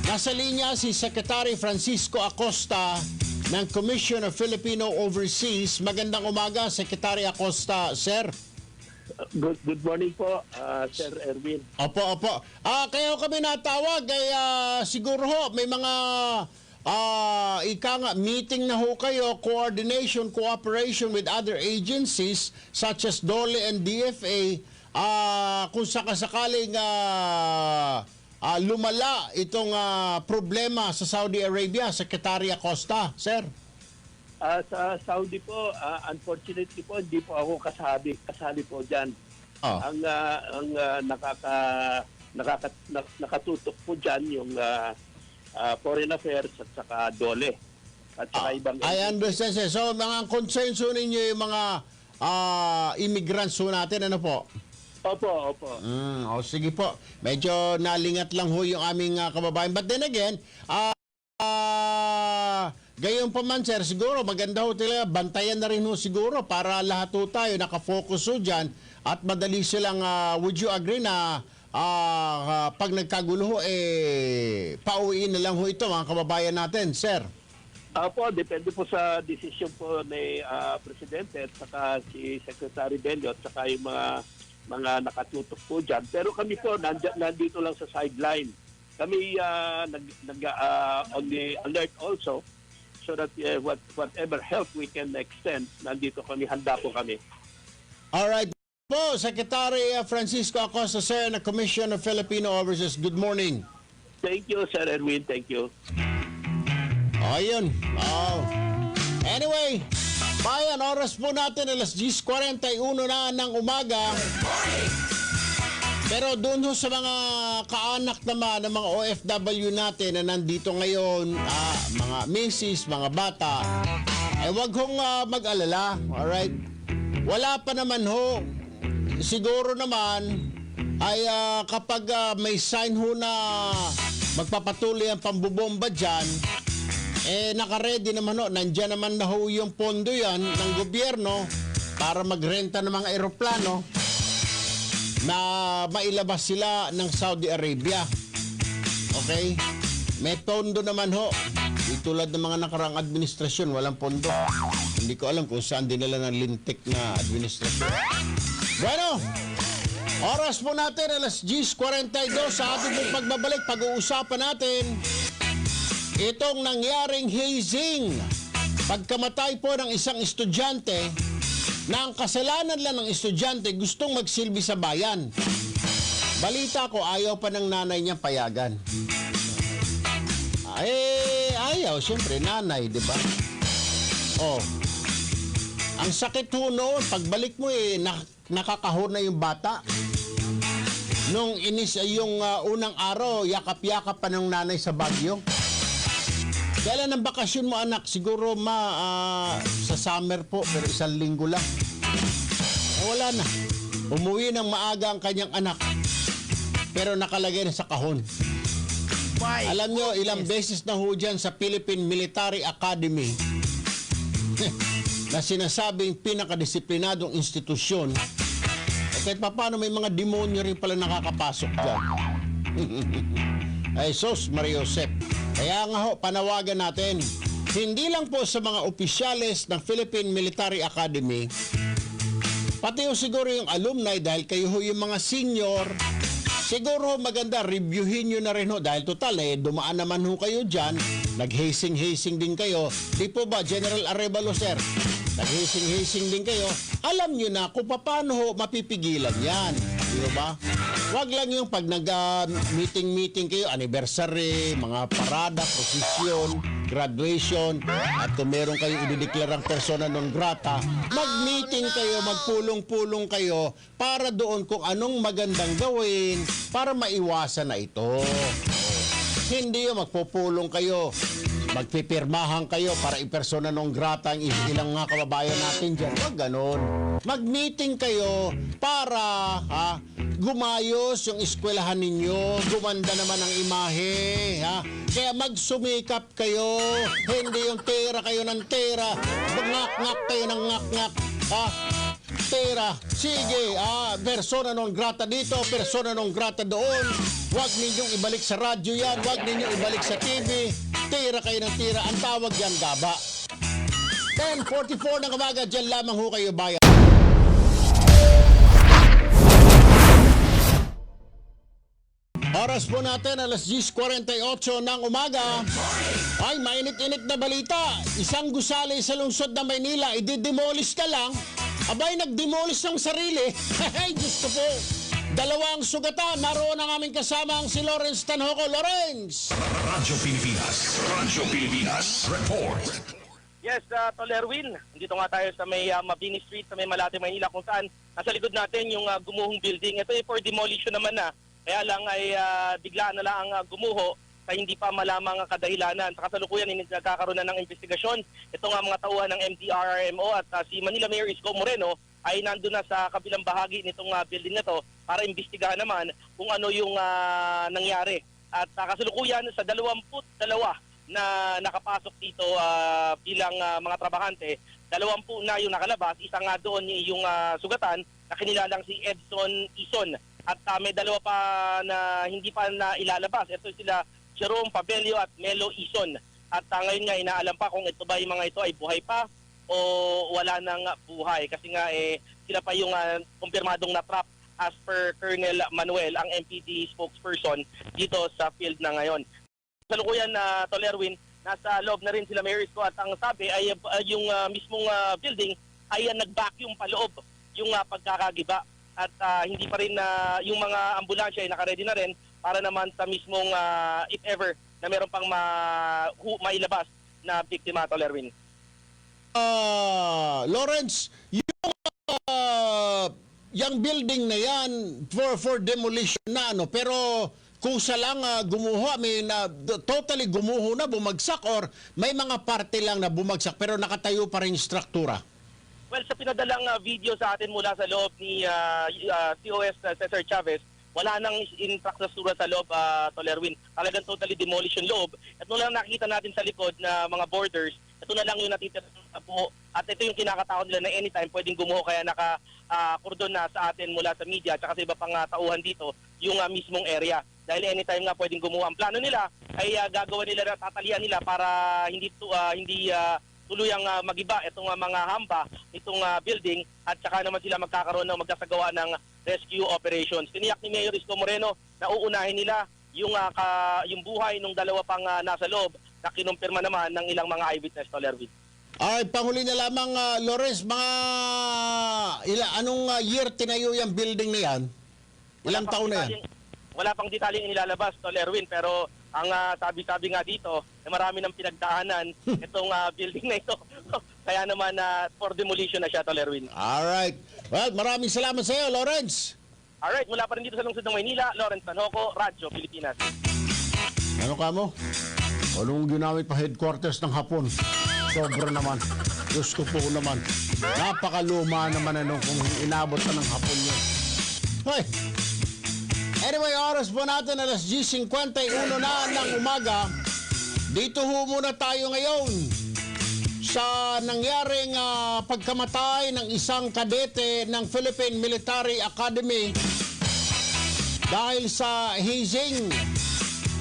Nasa linya si Secretary Francisco Acosta ng Commission of Filipino Overseas. Magandang umaga, Secretary Acosta, sir. Good morning po, Sir Erwin. Opo. Kaya kami natawag ay siguro ho may mga meeting na ho kayo, coordination, cooperation with other agencies such as DOLE and DFA kung sakasakaling lumala itong problema sa Saudi Arabia, Secretary Acosta, sir. Sa Saudi po, unfortunately po, hindi po ako kasali po dyan. Oh. Ang nakatutok po dyan yung Foreign Affairs at saka DOLE. At saka ibang... I understand, sir. So, mga concerns ho ninyo yung mga immigrants ho natin, ano po? Opo. Sige po. Medyo nalingat lang ho yung aming kababayan. But then again, gayon pa man, sir, siguro maganda ho talaga, bantayan na rin ho siguro para lahat ho tayo nakafocus ho dyan at madali silang, would you agree na pag nagkagulo ho, pauwiin na lang ho ito mga kababayan natin, sir? Opo, depende po sa desisyon po ni Presidente at saka si Secretary Bello at saka yung mga nakatutok po dyan. Pero kami po, nandito lang sa sideline. Kami on the alert also so that whatever help we can extend, nandito kami, handa po kami. Alright po, Secretary Francisco Acosta, sir, na Commission of Filipino Overseas. Good morning. Thank you, Sir Erwin. Thank you. Ayun. Anyway, bayan, oras po natin, alas 10:41 na ng umaga. Pero doon ho sa mga kaanak naman ng mga OFW natin na nandito ngayon, mga misis, mga bata, ay wag hong mag-alala, alright? Wala pa naman ho, siguro naman, ay kapag may sign ho na magpapatuloy ang pambubomba dyan, nakaredy naman ho, nandyan naman na ho yung pondo yan ng gobyerno para magrenta ng mga eroplano na mailabas sila ng Saudi Arabia. Okay? May pondo naman ho. Di tulad ng mga nakarang administrasyon, walang pondo. Hindi ko alam kung saan dinala ng lintik na administrasyon. Bueno, oras po natin, alas 10:42 sa ating pong pagbabalik. Pag-uusapan natin itong nangyaring hazing. Pagkamatay po ng isang estudyante na ang kasalanan lang ng estudyante gustong magsilbi sa bayan. Balita ko, ayaw pa ng nanay niya payagan. Ayaw, siyempre, nanay, di ba? Ang sakit ho noon, pagbalik mo nakakahor na yung bata. Nung yung unang araw, yakap-yakap pa ng nanay sa Baguio. Kailan ang bakasyon mo, anak? Siguro sa summer po, pero 1 linggo lang. Wala na. Umuwi ng maaga ang kanyang anak. Pero nakalagay na sa kahon. Alam nyo, ilang beses na ho dyan sa Philippine Military Academy na sinasabing pinakadisiplinadong institusyon. Kahit paano may mga demonyo rin pala nakakapasok dyan. Ay, sos, Mario Josep. Kaya nga ho, panawagan natin, hindi lang po sa mga opisyales ng Philippine Military Academy, pati ho siguro yung alumni dahil kayo ho yung mga senior, siguro maganda reviewin nyo na rin ho dahil total dumaan naman ho kayo dyan, nag-hazing din kayo. Di po ba, General Arevalo, sir? Nag-hazing din kayo. Alam nyo na kung paano ho mapipigilan yan. Di ba? Wag lang yung pag nag-meeting kayo, anniversary, mga parada, prosesyon, graduation, at kung meron kayong idideklarang persona non grata, mag-meeting kayo, magpulong-pulong kayo para doon kung anong magandang gawin para maiwasan na ito. Hindi yung magpupulong kayo, magpipirmahan kayo para ipersona non grata ang ilang mga kababayan natin dyan. Wag ganon. Mag-meeting kayo para gumayos yung eskwelahan ninyo, gumanda naman ang imahe, ha? Kaya magsumikap kayo, hindi yung tera kayo ng tera, ngak-ngak kayo ng ngak-ngak, ha? Tera, sige, persona non grata dito, persona non grata doon, huwag ninyong ibalik sa radyo yan, huwag ninyong ibalik sa TV, tira kayo ng tira, ang tawag yan gaba. 10:44 ng umaga, dyan lamang ho kayo bayan. Oras po natin, alas 10:48 ng umaga. Ay, mainit-init na balita. Isang gusali sa lungsod ng Maynila, ididemolish ka lang. Abay, nagdemolish ng sarili. Hey, Diyos ko po. Dalawang sugatan. Naroon ang aming kasamang si Lawrence Tanhoco. Lawrence! Radyo Pilipinas. Report. Yes, Tol Erwin, dito nga tayo sa may Mabini Street, sa may Malate, Maynila, kung saan nasa likod natin yung gumuhong building. Ito ay for demolition naman na. Kaya lang ay biglaan na lang ang gumuho sa hindi pa malamang kadahilanan. Sa kasalukuyan, nagkakaroon na ng investigasyon. Ito nga mga tauhan ng MDRRMO at si Manila Mayor Isko Moreno ay nandun na sa kabilang bahagi nitong building na to para imbestigahan naman kung ano yung nangyari. At kasalukuyan sa 22 na nakapasok dito bilang mga trabahante, 20 na yung nakalabas, isa nga doon yung sugatan na kinilalang si Edson Ison. At may dalawa pa na hindi pa na ilalabas. Ito sila Jerome Pabelio at Melo Ison. At ngayon nga inaalam pa kung ito ba yung mga ito ay buhay pa o wala nang buhay. Kasi nga sila pa yung kumpirmadong na-trap as per Colonel Manuel, ang MPD spokesperson dito sa field na ngayon. Sa lukuyan na Tol Erwin, nasa loob na rin sila Mayor Isko at ang sabi ay yung mismong building ay nag-vacuum pa loob yung pagkakagiba. At hindi pa rin yung mga ambulansya ay nakaredy na rin para naman sa mismong if ever na meron pang mailabas na biktima, Tol Erwin. Lawrence, yung building na yan for demolition na pero kung sa lang gumuho, totally gumuho na, bumagsak or may mga parte lang na bumagsak pero nakatayo pa rin struktura? Well, sa pinadalang video sa atin mula sa loob ni COS Cesar Chavez, wala nang infrastruktura sa loob, Tol Erwin. Talagang totally demolition loob. At nung lang nakikita natin sa likod na mga borders, ito na lang yung natitira sa buho. At ito yung kinakatakot nila na anytime pwedeng gumuho. Kaya naka-kordon na sa atin mula sa media at sa iba pang tauhan dito yung mismong area. Dahil anytime nga pwedeng gumuho. Ang plano nila ay gagawa nila na tatalian nila para hindi tuluyang magiba itong mga hamba, itong building, at saka naman sila magkasagawa ng rescue operations. Tiniyak ni Mayor Isko Moreno na uunahin nila yung buhay ng dalawa pang nasa loob na kinumpirma naman ng ilang mga eyewitness, Tol Erwin. Ay, panghuli na lamang, Lawrence, anong year tinayo yung building na yan? Ilang taon na yan? Wala pang detalyeng inilalabas, Tol Erwin, pero ang sabi-sabi nga dito, marami ng pinagdaanan itong building na ito. Kaya naman for demolition na siya, Tol Erwin. Alright. Well, maraming salamat sa iyo, Lawrence. Alright, mula pa rin dito sa lungsod ng Maynila, Lawrence Tanhoco, Radyo Pilipinas. Ano ka mo? Anong ginamit pa headquarters ng Hapon? Sobra naman. Diyos ko po naman. Napakaluma naman kung inabot pa ng Hapon yun. Hoy! Anyway, oras po natin, alas 10:51 na ng umaga. Dito ho muna tayo ngayon sa nangyaring pagkamatay ng isang kadete ng Philippine Military Academy dahil sa hazing.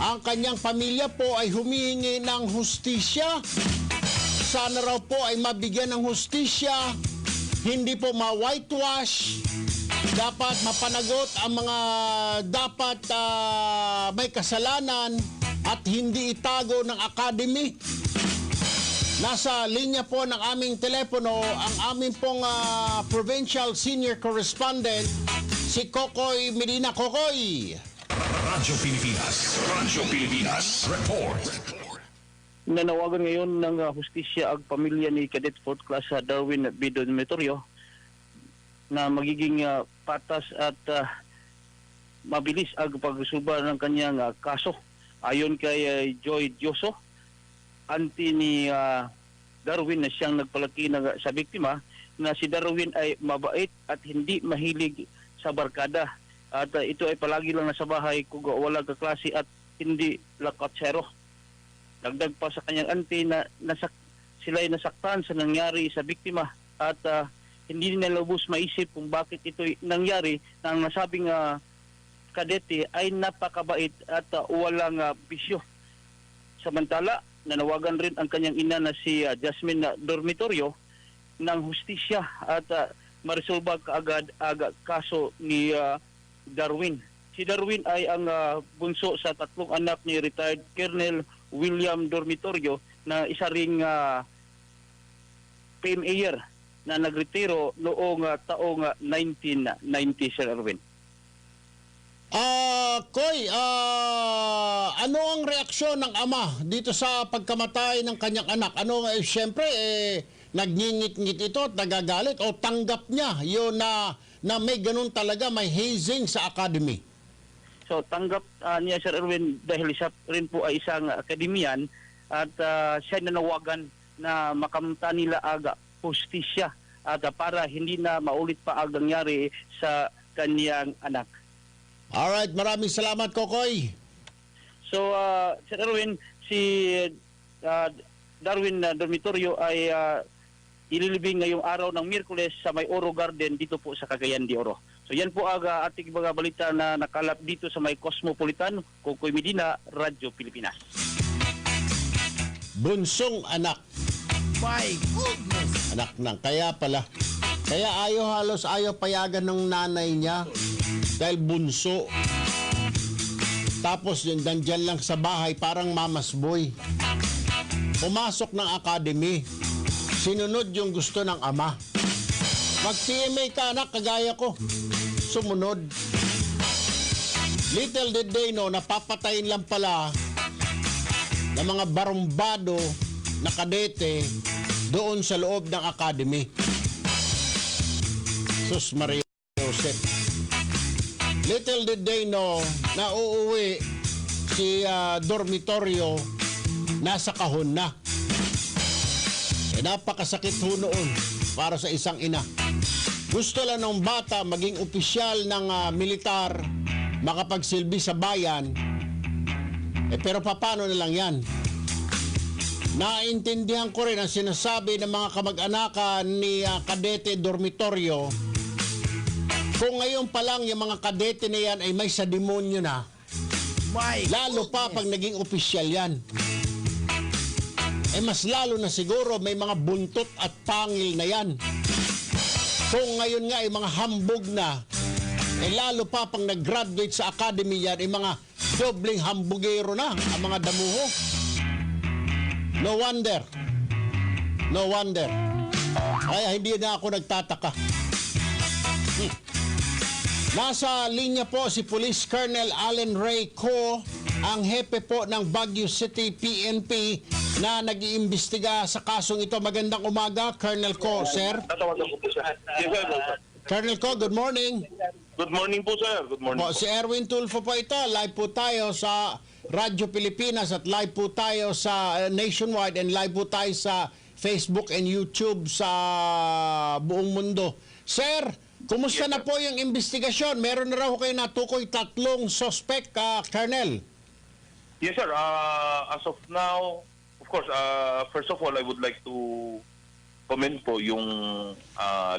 Ang kanyang pamilya po ay humihingi ng hustisya. Sana raw po ay mabigyan ng hustisya hindi po ma-whitewash, dapat mapanagot ang mga dapat may kasalanan at hindi itago ng academy. Nasa linya po ng aming telepono ang aming pong provincial senior correspondent, si Kokoy Medina. Kokoy! Radyo Pilipinas, report. Nanawagan ngayon ng hustisya ang pamilya ni Cadet 4th Class Darwin B. Dormitorio na magiging patas at mabilis ang pagsuba ng kanyang kaso. Ayon kay Joy Dioso, auntie ni Darwin na siyang nagpalaki sa biktima, na si Darwin ay mabait at hindi mahilig sa barkada. At ito ay palagi lang nasa bahay kung wala kaklase at hindi lakatsero. Dagdag pa sa kanyang auntie na sila ay nasaktan sa nangyari sa biktima at hindi nila lubos maisip kung bakit ito nangyari, na ang nasabing kadete ay napakabait at walang bisyo. Samantala, nanawagan rin ang kanyang ina na si Jasmine Dormitorio ng hustisya at maresolba kaagad kaso ni Darwin. Si Darwin ay ang bunso sa 3 anak ni retired Colonel William Dormitorio, na isa ring PMAyer na nagretiro noong taong 1990, Sir Erwin. Koy, ano ang reaksyon ng ama dito sa pagkamatay ng kanyang anak? Siyempre, nagngingit-ngit ito at nagagalit, o tanggap niya yun na may ganun talaga, may hazing sa academy? So, tanggap niya, Sir Erwin, dahil siya rin po ay isang akademyan at siya nanawagan na makamta nila aga hustisya at para hindi na maulit pa ang nangyari sa kanyang anak. Alright, maraming salamat, Kokoy. So, Sir Erwin, si Darwin Dormitorio ay ililibing ngayong araw ng Miyerkules sa May Oro Garden dito po sa Cagayan de Oro. So yan po ang ating mga balita na nakalap dito sa May Cosmopolitan. Kokoy Medina, Radyo Pilipinas. Bunsong anak. My goodness! Anak ng, kaya pala. Kaya halos ayaw payagan ng nanay niya dahil bunso. Tapos yun, nandyan lang sa bahay, parang mamas boy. Pumasok ng academy. Sinunod yung gusto ng ama. Mag-TMA ka, anak, kagaya ko. Sumunod. Little did they know, napapatayin lang pala ng mga barumbado na kadete doon sa loob ng academy. Sus Maria Joseph. Little did they know na uuwi si Dormitorio nasa kahon na. Napakasakit ho noon para sa isang ina. Gusto lang ng bata maging opisyal ng militar, makapagsilbi sa bayan. Pero paano na lang yan? Naintindihan ko rin ang sinasabi ng mga kamag-anakan ni Kadete Dormitorio. Kung ngayon pa lang yung mga kadete na yan ay may sa demonyo na, lalo pa pag naging opisyal yan. Mas lalo na siguro may mga buntot at pangil na yan. Kung ngayon nga ay mga hambog na, lalo pa pang nag-graduate sa academy yan, ay mga dobleng hambugero na ang mga damuho. No wonder. No wonder. Kaya hindi na ako nagtataka. Nasa linya po si Police Colonel Allen Ray Co, ang hepe po ng Baguio City PNP na nag-iimbestiga sa kasong ito. Magandang umaga, Colonel Co, sir. Tatawagan ko po siya. Yes, sir. Colonel Co, good morning. Good morning po, sir. Good morning po. Si Erwin Tulfo po ito. Live po tayo sa Radyo Pilipinas at live po tayo sa nationwide and live po tayo sa Facebook and YouTube sa buong mundo. Sir, kumusta na po yung investigasyon? Meron na raw kayo natukoy 3 suspect, Colonel. Yes, sir. As of now, of course, first of all, I would like to comment po yung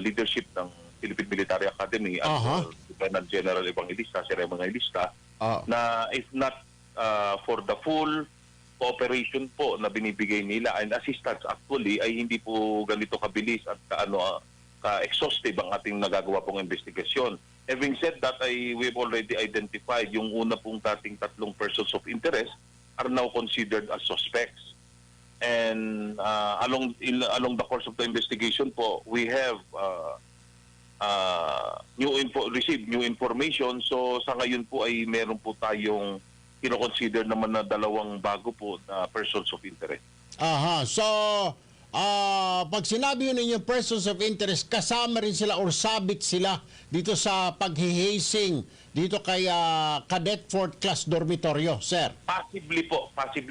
leadership ng Philippine Military Academy at Lieutenant General Evangelista, Sir Evangelista, na if not for the full cooperation po na binibigay nila and assistance actually, ay hindi po ganito kabilis at exhaustive ang ating nagagawa pong investigasyon. Having said that, we've already identified yung una pong dating 3 persons of interest are now considered as suspects. And along the course of the investigation po, we have received new information. So sa ngayon po ay meron po tayong kino-consider naman na 2 bago po na persons of interest. Aha. So, pag sinabi yun ninyo persons of interest, kasama rin sila or sabit sila dito sa paghihasing dito kay Cadet 4th Class Dormitoryo, sir? Possibly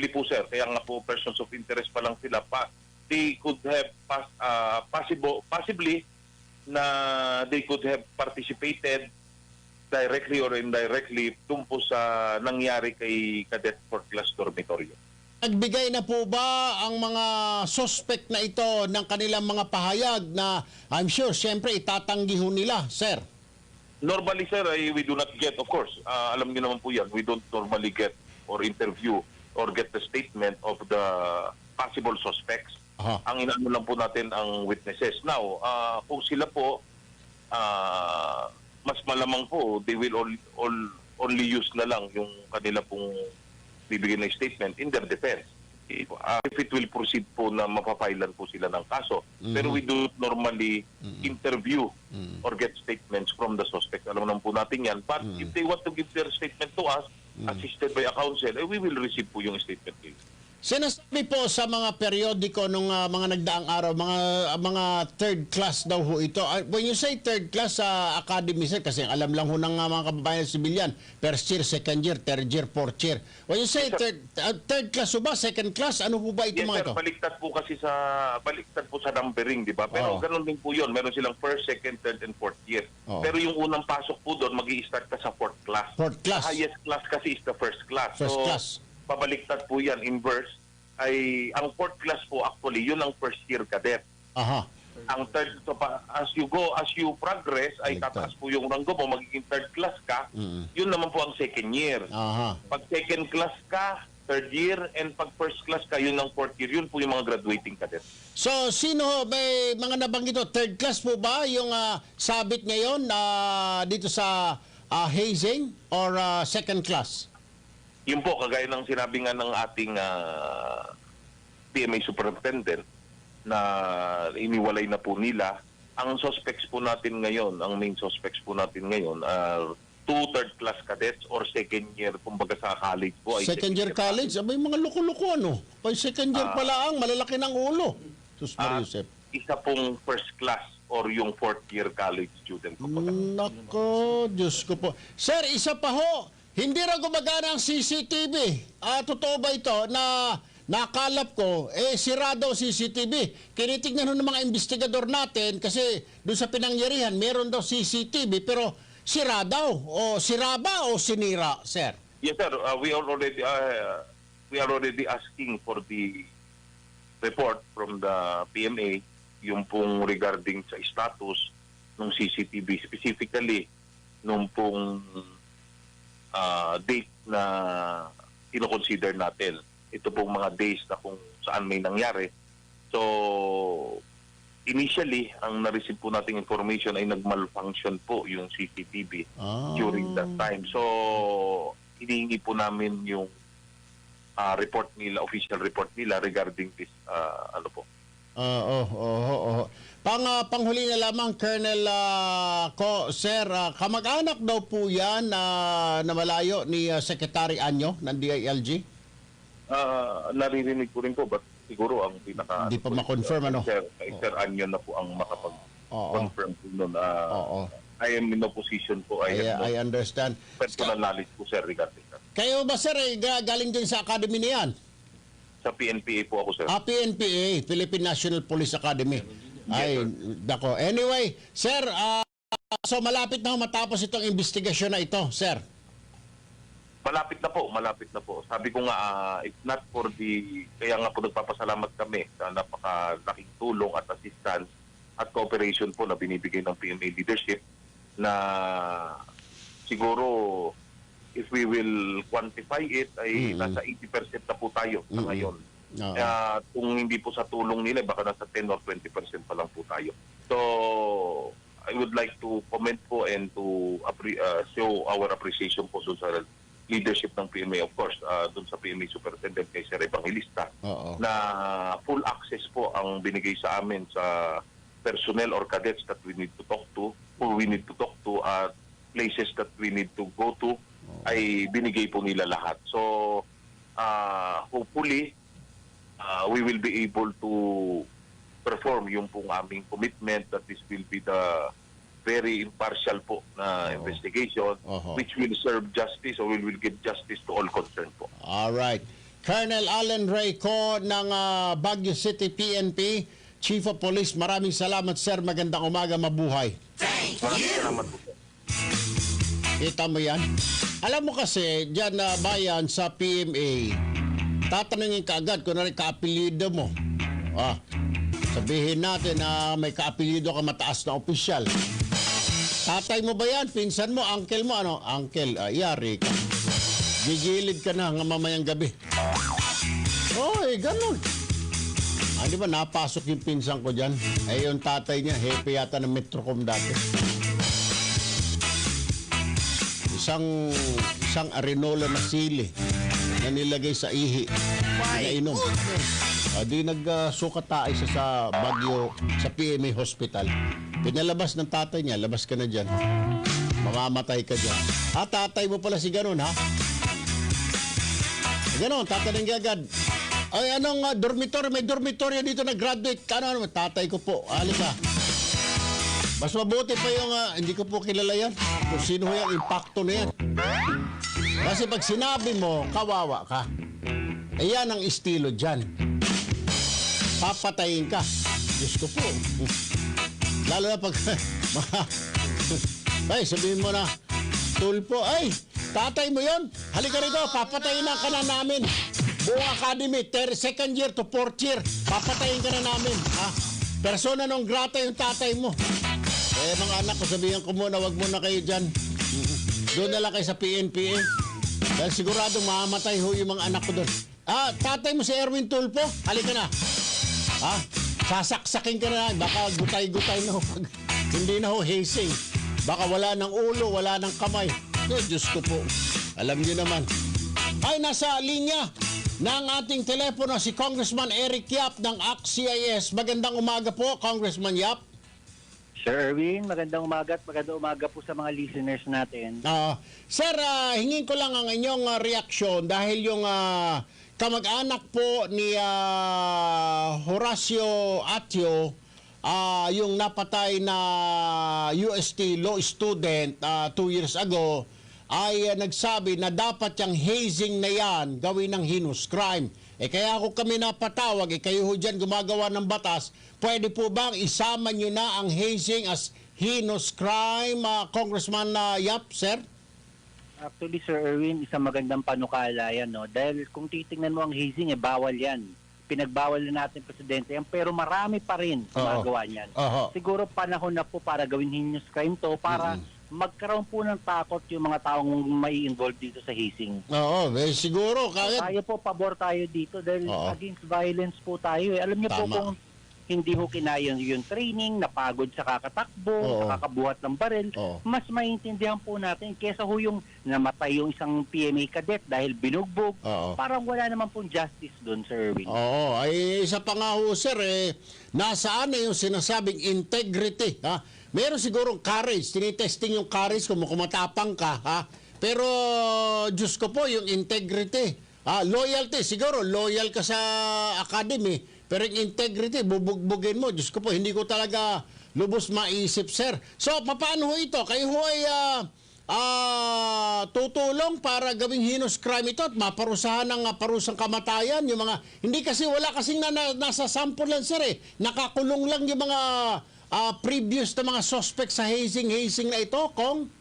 po sir. Kaya nga po persons of interest pa lang sila. They could have possibly na they could have participated directly or indirectly dun po sa nangyari kay Cadet 4th Class Dormitoryo. Nagbigay na po ba ang mga suspect na ito ng kanilang mga pahayag na I'm sure siyempre itatanggi ho nila, sir? Normally sir, we do not get, of course, alam niyo naman po yan, we don't normally get or interview or get the statement of the possible suspects. Ang inaano lang po natin ang witnesses. Now, kung sila po, mas malamang po, they will only use na lang yung kanila pong bibigyan ng statement in their defense. If it will proceed po na mapapailan po sila ng kaso. Pero we do normally interview or get statements from the suspect. Alam naman po natin yan. But if they want to give their statement to us, assisted by a counsel, we will receive po yung statement nila. Sinasabi po sa mga periodiko nung mga nagdaang araw, mga third class daw ho ito. When you say third class sa academy, sir, kasi alam lang ho ng mga kababayan sibilyan, first year, second year, third year, fourth year. When you say third class ho ba, second class, ano po ba ito mga ito? Baliktad po sa numbering, di ba? Pero ganun din po yun. Meron silang first, second, third, and fourth year. Pero yung unang pasok po doon, mag-i-start ka sa fourth class. Fourth class. The highest class kasi is the first class. First class. Pabaliktad po yan, inverse, ay ang fourth class po actually, yun ang first year cadet. Aha. Ang third, so as you progress, ay tataas po yung ranggo mo, magiging third class ka, yun naman po ang second year. Aha. Pag second class ka, third year, and pag first class ka, yun ang fourth year, yun po yung mga graduating cadet. So, sino, may mga nabanggit ito, third class po ba yung sabit ngayon dito sa hazing or second class? Yun po, kagaya ng sinabi nga ng ating PMA superintendent na iniwalay na po nila, ang suspects po natin ngayon, ang main suspects po natin ngayon, 2 third class cadets or second year, kumbaga sa college po. Second year college? Abay, mga loko-loko ano? Pag second year pala ang malalaki ng ulo. Sus Mariusep. Isa pong first class or yung fourth year college student. Nako, Diyos ko po. Sir, isa pa ho, hindi raw gumagana ang CCTV. Totoo ba ito na nakalap ko, sira daw CCTV. Kinitignan ng mga investigador natin kasi doon sa pinangyarihan, meron daw CCTV pero sira daw. O sira ba o sinira, sir? Yes, sir. We are already asking for the report from the PMA, yung pong regarding sa status ng CCTV, specifically nung pong date na ino-consider natin. Ito pong mga days na kung saan may nangyari. So, initially, ang na-receive po nating information ay nag-malfunction po yung CCTV during that time. So, hinihingi po namin yung report nila, official report nila regarding this, ano po. Panghuli na lamang, Colonel Sir, kamag-anak daw po yan na malayo ni Secretary Anyo ng DILG? Naririnig ko rin po, but siguro ang pinaka... Hindi pa ma-confirm, ano? Sir Anyo na po ang makapag-confirm po nun. I am in no position po. I understand. Personal knowledge po, sir, regarding that. Kayo ba, sir, galing din sa academy niyan? Sa PNPA po ako, sir. PNPA, Philippine National Police Academy. Ay, dako. Anyway, sir, so malapit na matapos itong investigasyon na ito, sir? Malapit na po. Sabi ko nga, if not for kaya nga po nagpapasalamat kami sa napakalaking tulong at assistance at cooperation po na binibigay ng PMA leadership na siguro if we will quantify it ay nasa 80% na po tayo sa ngayon. Kung hindi po sa tulong nila, baka nasa 10 or 20% pa lang po tayo. So, I would like to comment po and to show our appreciation po doon sa leadership ng PMA, of course, doon sa PMA Superintendent kay Sir Evangelista, na full access po ang binigay sa amin sa personnel or cadets that we need to talk to, or we need to talk to at places that we need to go to, ay binigay po nila lahat. So, hopefully, we will be able to perform yung pong aming commitment that this will be the very impartial po na investigation which will serve justice or will give justice to all concerned po. Alright. Colonel Allen Rayco ng Baguio City PNP, Chief of Police, maraming salamat sir. Magandang umaga, mabuhay. Maraming salamat po. Kita mo yan? Alam mo kasi, dyan na bayan sa PMA, tatanungin ka agad kung ano kaapelido mo. Sabihin natin na may kaapelido ka mataas na opisyal. Tatay mo ba yan? Pinsan mo? Uncle mo? Ano? Uncle, yari ka. Gigilid ka na ng mamayang gabi. Oy, ganun. Di ba napasok yung pinsan ko dyan? Yung tatay niya, hepe yata ng Metrocom dati. Isang arenola na sili na nilagay sa ihi. Nainom. Di nagsukat tayo sa Baguio, sa PMA Hospital. Pinalabas ng tatay niya, labas ka na dyan. Mamamatay ka dyan. Tatay mo pala si ganun, ha? Ganun, tatanong ka agad. Ay, anong dormitory? May dormitory dito na graduate. Ano, tatay ko po. Halika. Mas mabuti pa yung, hindi ko po kilala yan. Kung sino yan, impacto na yan. Kasi pag sinabi mo, kawawa ka. Yan ang estilo dyan. Papatayin ka. Diyos ko po. Lalo na pag... ay, sabihin mo na, Tulfo, ay, tatay mo yon. Halika rito, papatayin na ka na namin. Buong academy, second year to fourth year, papatayin ka na namin. Persona non grata yung tatay mo. Mga anak ko, sabihin ko muna, wag muna kayo dyan. Doon na lang kayo sa PNP. Dahil sigurado mamamatay ho yung mga anak ko doon. Tatay mo si Erwin Tulfo, halika na. Sasaksakin ka na, baka gutay-gutay na ho. Hindi na ho hazing. Baka wala ng ulo, wala ng kamay. Diyos ko po. Alam niyo naman. Ay, nasa linya ng ating telepono si Congressman Eric Yap ng ACT-CIS. Magandang umaga po, Congressman Yap. Sir Erwin, magandang umaga at magandang umaga po sa mga listeners natin. Sir, hingin ko lang ang inyong reaksyon dahil yung kamag-anak po ni Horacio Atio, yung napatay na UST law student 2 years ago, ay nagsabi na dapat yung hazing na yan gawin ng heinous crime. Kaya ako kami napatawag, kayo ho dyan gumagawa ng batas, pwede po bang isama nyo na ang hazing as heinous crime, Congressman Yap, sir? Actually, Sir Erwin, isang magandang panukala yan, no? Dahil kung titingnan mo ang hazing, bawal yan. Pinagbawal na natin presidente yan, pero marami pa rin gumagawa niyan. Siguro panahon na po para gawin heinous crime to, para magkaroon po ng takot yung mga taong may involved dito sa hazing. Siguro. Tayo po, pabor tayo dito dahil against violence po tayo. Alam niyo po kung hindi ho kinaya yung training, napagod sa kakatakbo, sa kakabuhat ng baril, mas maintindihan po natin kesa ho yung namatay yung isang PMA cadet dahil binugbog. Parang wala naman pong justice doon, Sir Erwin. Ay isa pa nga ho, sir, nasaan na yung sinasabing integrity, ha? Meron sigurong courage, tinitesting yung courage kung matapang ka, ha? Pero, Diyos ko po, yung integrity, loyalty, siguro, loyal ka sa academy, pero yung integrity, bubugbugin mo, Diyos ko po, hindi ko talaga lubos maisip, sir. So, paano ho ito? Kayo ho ay tutulong para gawing heinous crime ito at maparusahan ng parusang kamatayan, yung mga, hindi kasi, wala kasing nasa sample lang, sir, nakakulong lang yung mga previous na mga suspect sa hazing na ito, Kong?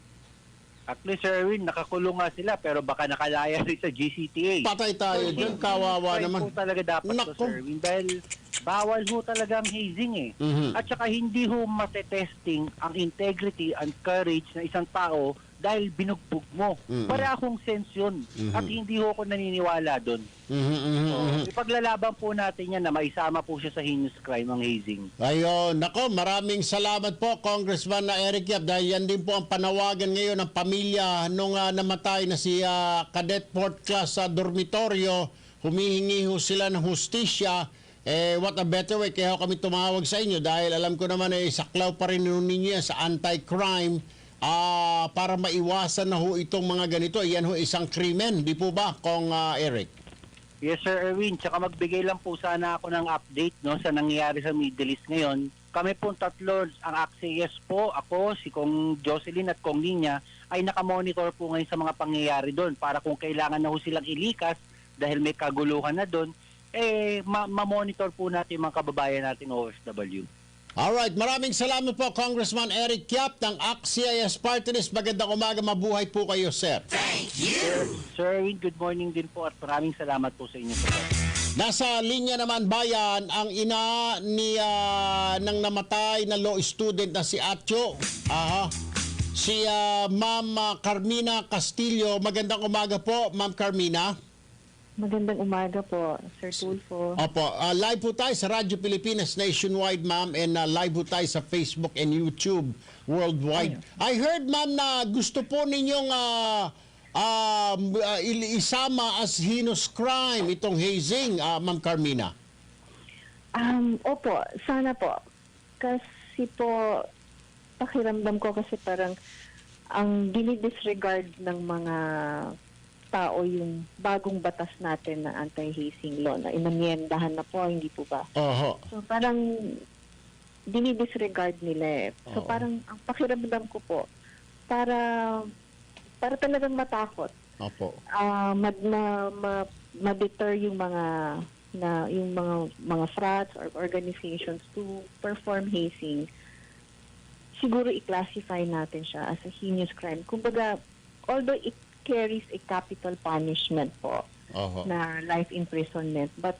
Actually, Sir Erwin, nakakulong nga sila pero baka nakalaya rin sa GCTA. Patay tayo dyan, kawawa naman. Po talaga dapat to, Sir Erwin, dahil bawal ho talaga ang hazing At saka hindi ho matetesting ang integrity and courage ng isang tao dahil binugbog mo. Para akong sense yun. At hindi ho ako naniniwala doon. Ipaglalaban po natin yan na maisama po siya sa heinous crime ang hazing. Ayun, nako, maraming salamat po Congressman na Eric Yap, dahil yan din po ang panawagan ngayon ng pamilya nung namatay na si Cadet Fourth Class sa dormitoryo. Humihingi ho sila ng hustisya. What a better way kaya kami tumawag sa inyo, dahil alam ko naman saklaw pa rin ninyo yan sa anti-crime para maiwasan na ho itong mga ganito. Yan ho isang krimen, di po ba, Kong Eric? Yes, Sir Erwin. Tsaka magbigay lang po sana ako ng update no, sa nangyayari sa Middle East ngayon. Kami pong tatlo, ang ACT-CIS po, ako, si Kong Jocelyn at Kong Ninya, ay nakamonitor po ngayon sa mga pangyayari doon para kung kailangan na ho silang ilikas dahil may kaguluhan na doon, ma-monitor po natin mga kababayan natin OFW. Alright, maraming salamat po Congressman Eric Yap ng ACT-CIS Party List. Magandang umaga, mabuhay po kayo, sir. Thank you! Sir Erwin, good morning din po at maraming salamat po sa inyo. Nasa linya naman bayan ang ina ni ng namatay na law student na si Atyo. Si Ma'am Carmina Castillo. Magandang umaga po, Ma'am Carmina. Magandang umaga po, Sir Tulfo. Opo, live po tayo sa Radyo Pilipinas Nationwide, ma'am, and live po tayo sa Facebook and YouTube worldwide. I heard, ma'am, na gusto po ninyong isama as heinous crime itong hazing, Ma'am Carmina. Opo, sana po. Kasi po, pakiramdam ko kasi parang ang dinidisregard ng mga tao yung bagong batas natin na anti-hazing law na inamyendahan na po, hindi po ba? So parang dinidisregard nila eh. So parang ang pakiramdam ko po, para talagang matakot. Opo. Ma-deter yung mga frats or organizations to perform hazing. Siguro i-classify natin siya as a heinous crime. Kumbaga, although it carries a capital punishment po na life imprisonment. But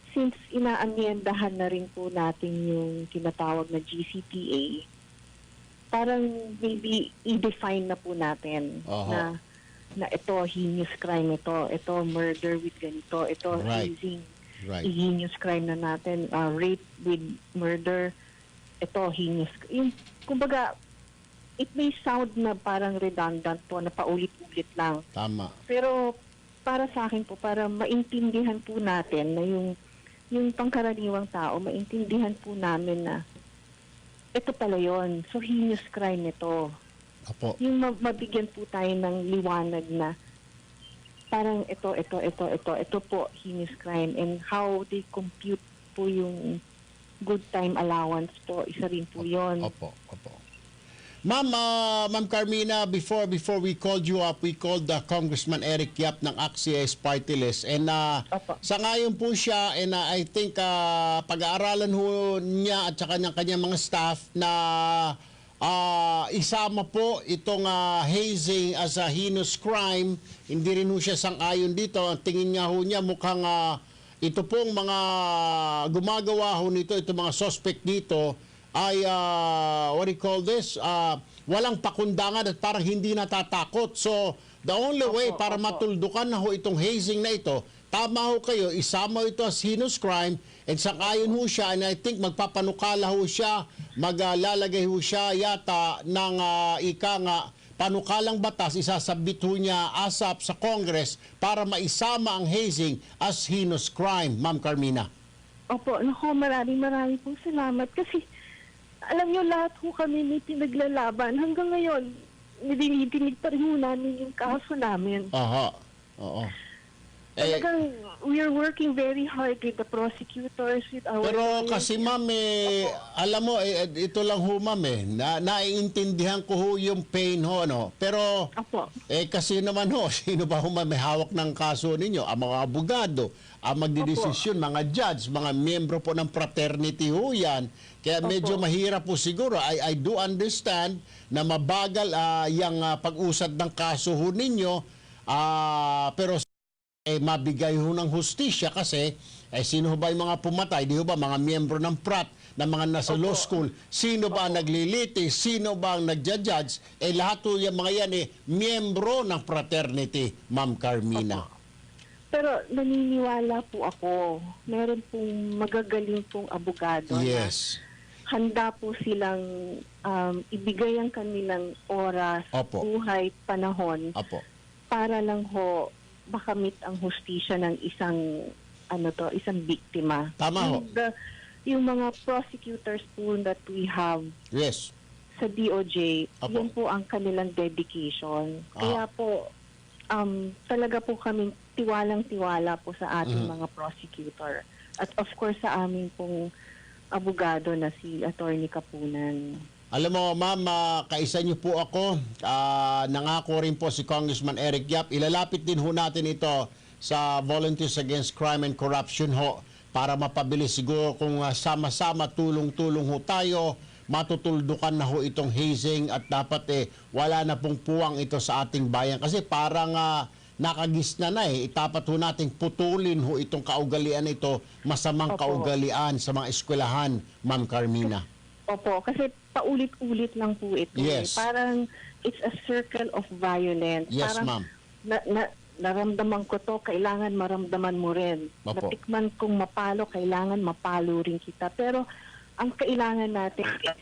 since inaamyendahan na rin po natin yung tinatawag na GCPA, parang maybe i-define na po natin na ito heinous crime, ito murder with ganito, ito hazing, heinous crime na natin, rape with murder, ito heinous. Yung, kumbaga, it may sound na parang redundant po, na paulit-ulit lang. Tama. Pero para sa akin po, para maintindihan po natin na yung pangkaraniwang tao, maintindihan po namin na ito pala yun. So, heinous crime ito. Apo. Yung mabigyan po tayo ng liwanag na parang ito po, heinous crime. And how they compute po yung good time allowance po, isa rin po yun. Opo. Ma'am Carmina, before we called you up, we called Congressman Eric Yap ng ACT-CIS Party List, and sa ngayon po siya, and I think pag-aaralan ho niya at saka kanyang mga staff na isama po itong hazing as a heinous crime. Hindi rin ho siya sang-ayon dito. Ang tingin nga ho niya mukhang ito pong mga gumagawa ho nito, itong mga suspect dito ay, what do you call this? Walang pakundangan at parang hindi natatakot. So, the only way para matuldukan na ho itong hazing na ito, tama ho kayo, isama ito as heinous crime, and sang-ayon ho siya, and I think magpapanukala ho siya, maglalagay ho siya yata ng panukalang batas, isasabit ho niya ASAP sa Congress para maisama ang hazing as heinous crime, Ma'am Carmina. Opo, naku, maraming pong salamat kasi alam nyo, lahat ho kami may pinaglalaban. Hanggang ngayon, nidinidinig pa rin ho namin yung kaso namin. Oo. Talagang, we are working very hard with the prosecutors, with our... Pero kasi ma'am, alam mo, ito lang ho ma'am naiintindihan ko ho yung pain ho, no? Pero, kasi naman ho, sino ba ho may hawak ng kaso ninyo? Ang mga abogado, ang magdidesisyon, mga judge, mga miyembro po ng fraternity ho yan. Kaya medyo mahirap po siguro. I do understand na mabagal yung pag-usad ng kaso ho ninyo, pero mabigay ho ng hustisya kasi sino ba yung mga pumatay? Di ba mga miyembro ng PRAT, ng mga nasa law school? Sino ba ang naglilitis? Sino ba ang nagja-judge? Lahat po yung mga yan miyembro ng fraternity, Ma'am Carmina. Pero naniniwala po ako, meron pong magagaling pong abogado Yes. na handa po silang ibigay ang kanilang oras, Opo. buhay, panahon Apo. para lang ho makamit ang hustisya ng isang isang biktima. Tama ho. Yung mga prosecutors po that we have Yes. sa DOJ, Opo. yun po ang kanilang dedication. Kaya po talaga po kaming tiwalang-tiwala po sa ating mga prosecutor. At of course sa aming pong abogado na si Attorney Kapunan. Alam mo, ma'am, kaisa niyo po ako. Nangako rin po si Congressman Eric Yap. Ilalapit din ho natin ito sa Volunteers Against Crime and Corruption ho para mapabilis siguro kung sama-sama tulong-tulong ho tayo, matutuldukan na ho itong hazing at dapat wala na pong puwang ito sa ating bayan. Kasi parang nakagisna na itapat ho nating putulin ho itong kaugalian ito, masamang Opo. kaugalian sa mga eskwelahan, Ma'am Carmina. Opo, kasi paulit-ulit lang po ito. Yes. Parang it's a circle of violence. Yes, Parang ma'am. naramdaman ko to, kailangan maramdaman mo rin. Opo. Natikman kong mapalo, kailangan mapalo rin kita. Pero ang kailangan natin is,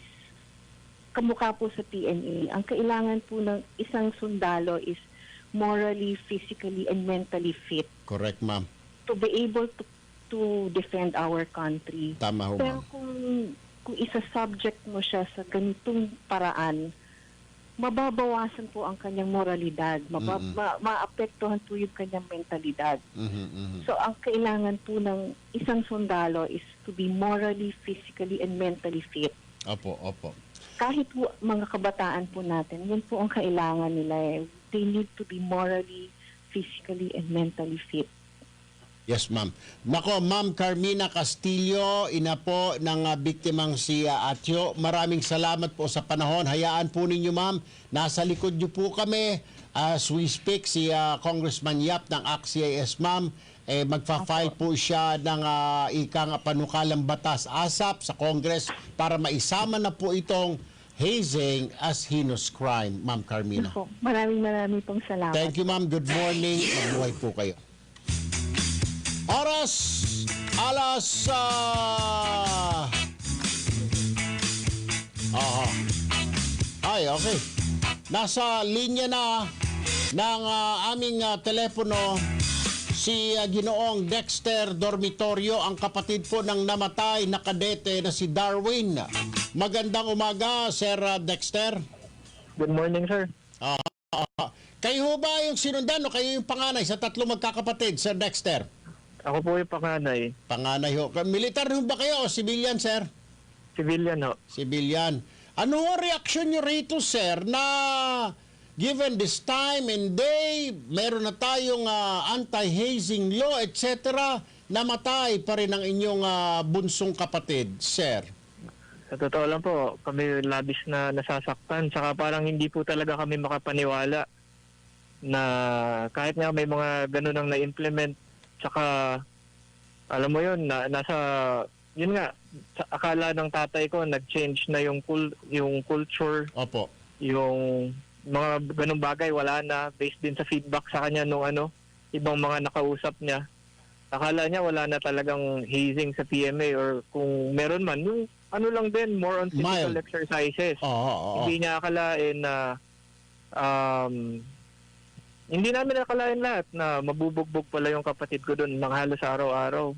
kamukha po sa PNA, ang kailangan po ng isang sundalo is morally, physically, and mentally fit Correct, ma'am. to be able to defend our country. Tama ho, Pero ma'am. kung isa-subject mo siya sa ganitong paraan, mababawasan po ang kanyang moralidad, maapektuhan po yung kanyang mentalidad. So ang kailangan po ng isang sundalo is to be morally, physically, and mentally fit. Opo, opo. Kahit po mga kabataan po natin, yun po ang kailangan nila. They need to be morally, physically, and mentally fit. Yes, ma'am. Nako, Ma'am Carmina Castillo, ina po ng biktimang si Atyo. Maraming salamat po sa panahon. Hayaan po ninyo, ma'am. Nasa likod niyo po kami. As we speak, si Congressman Yap ng ACT-CIS, ma'am. Magfa-file po siya ng ikang panukalang batas ASAP sa Congress para maisama na po itong hazing as heinous crime, Ma'am Carmina. Opo, maraming pong salamat. Thank you, ma'am. Good morning. Mabuhay po kayo. Oras, alas, ay, okay. Nasa linya na ng aming telepono si Ginoong Dexter Dormitorio, ang kapatid po ng namatay na kadete na si Darwin. Magandang umaga, Sir Dexter. Good morning, sir. Kayo ho ba yung sinundan o kayo yung panganay sa tatlong magkakapatid, Sir Dexter? Ako po yung panganay. Panganay ho. Militar ho ba kayo o civilian, sir? Civilian ho. Civilian. Ano ang reaksyon nyo rito, sir, na given this time and day, meron na tayong anti-hazing law, etc., namatay pa rin ang inyong bunsong kapatid, sir? Sa totoo lang po, kami labis na nasasaktan. Saka parang hindi po talaga kami makapaniwala na kahit nga may mga ganun ang na-implement, saka alam mo yun, yun nga, sa akala ng tatay ko, nag-change na yung culture. Opo. Yung mga ganung bagay, wala na. Based din sa feedback sa kanya nung ibang mga nakausap niya. Akala niya wala na talagang hazing sa PMA or kung meron man, yung lang din, more on physical exercises. Hindi niya akalain na hindi namin nakalain lahat na mabubugbog pala yung kapatid ko doon ng halos araw-araw.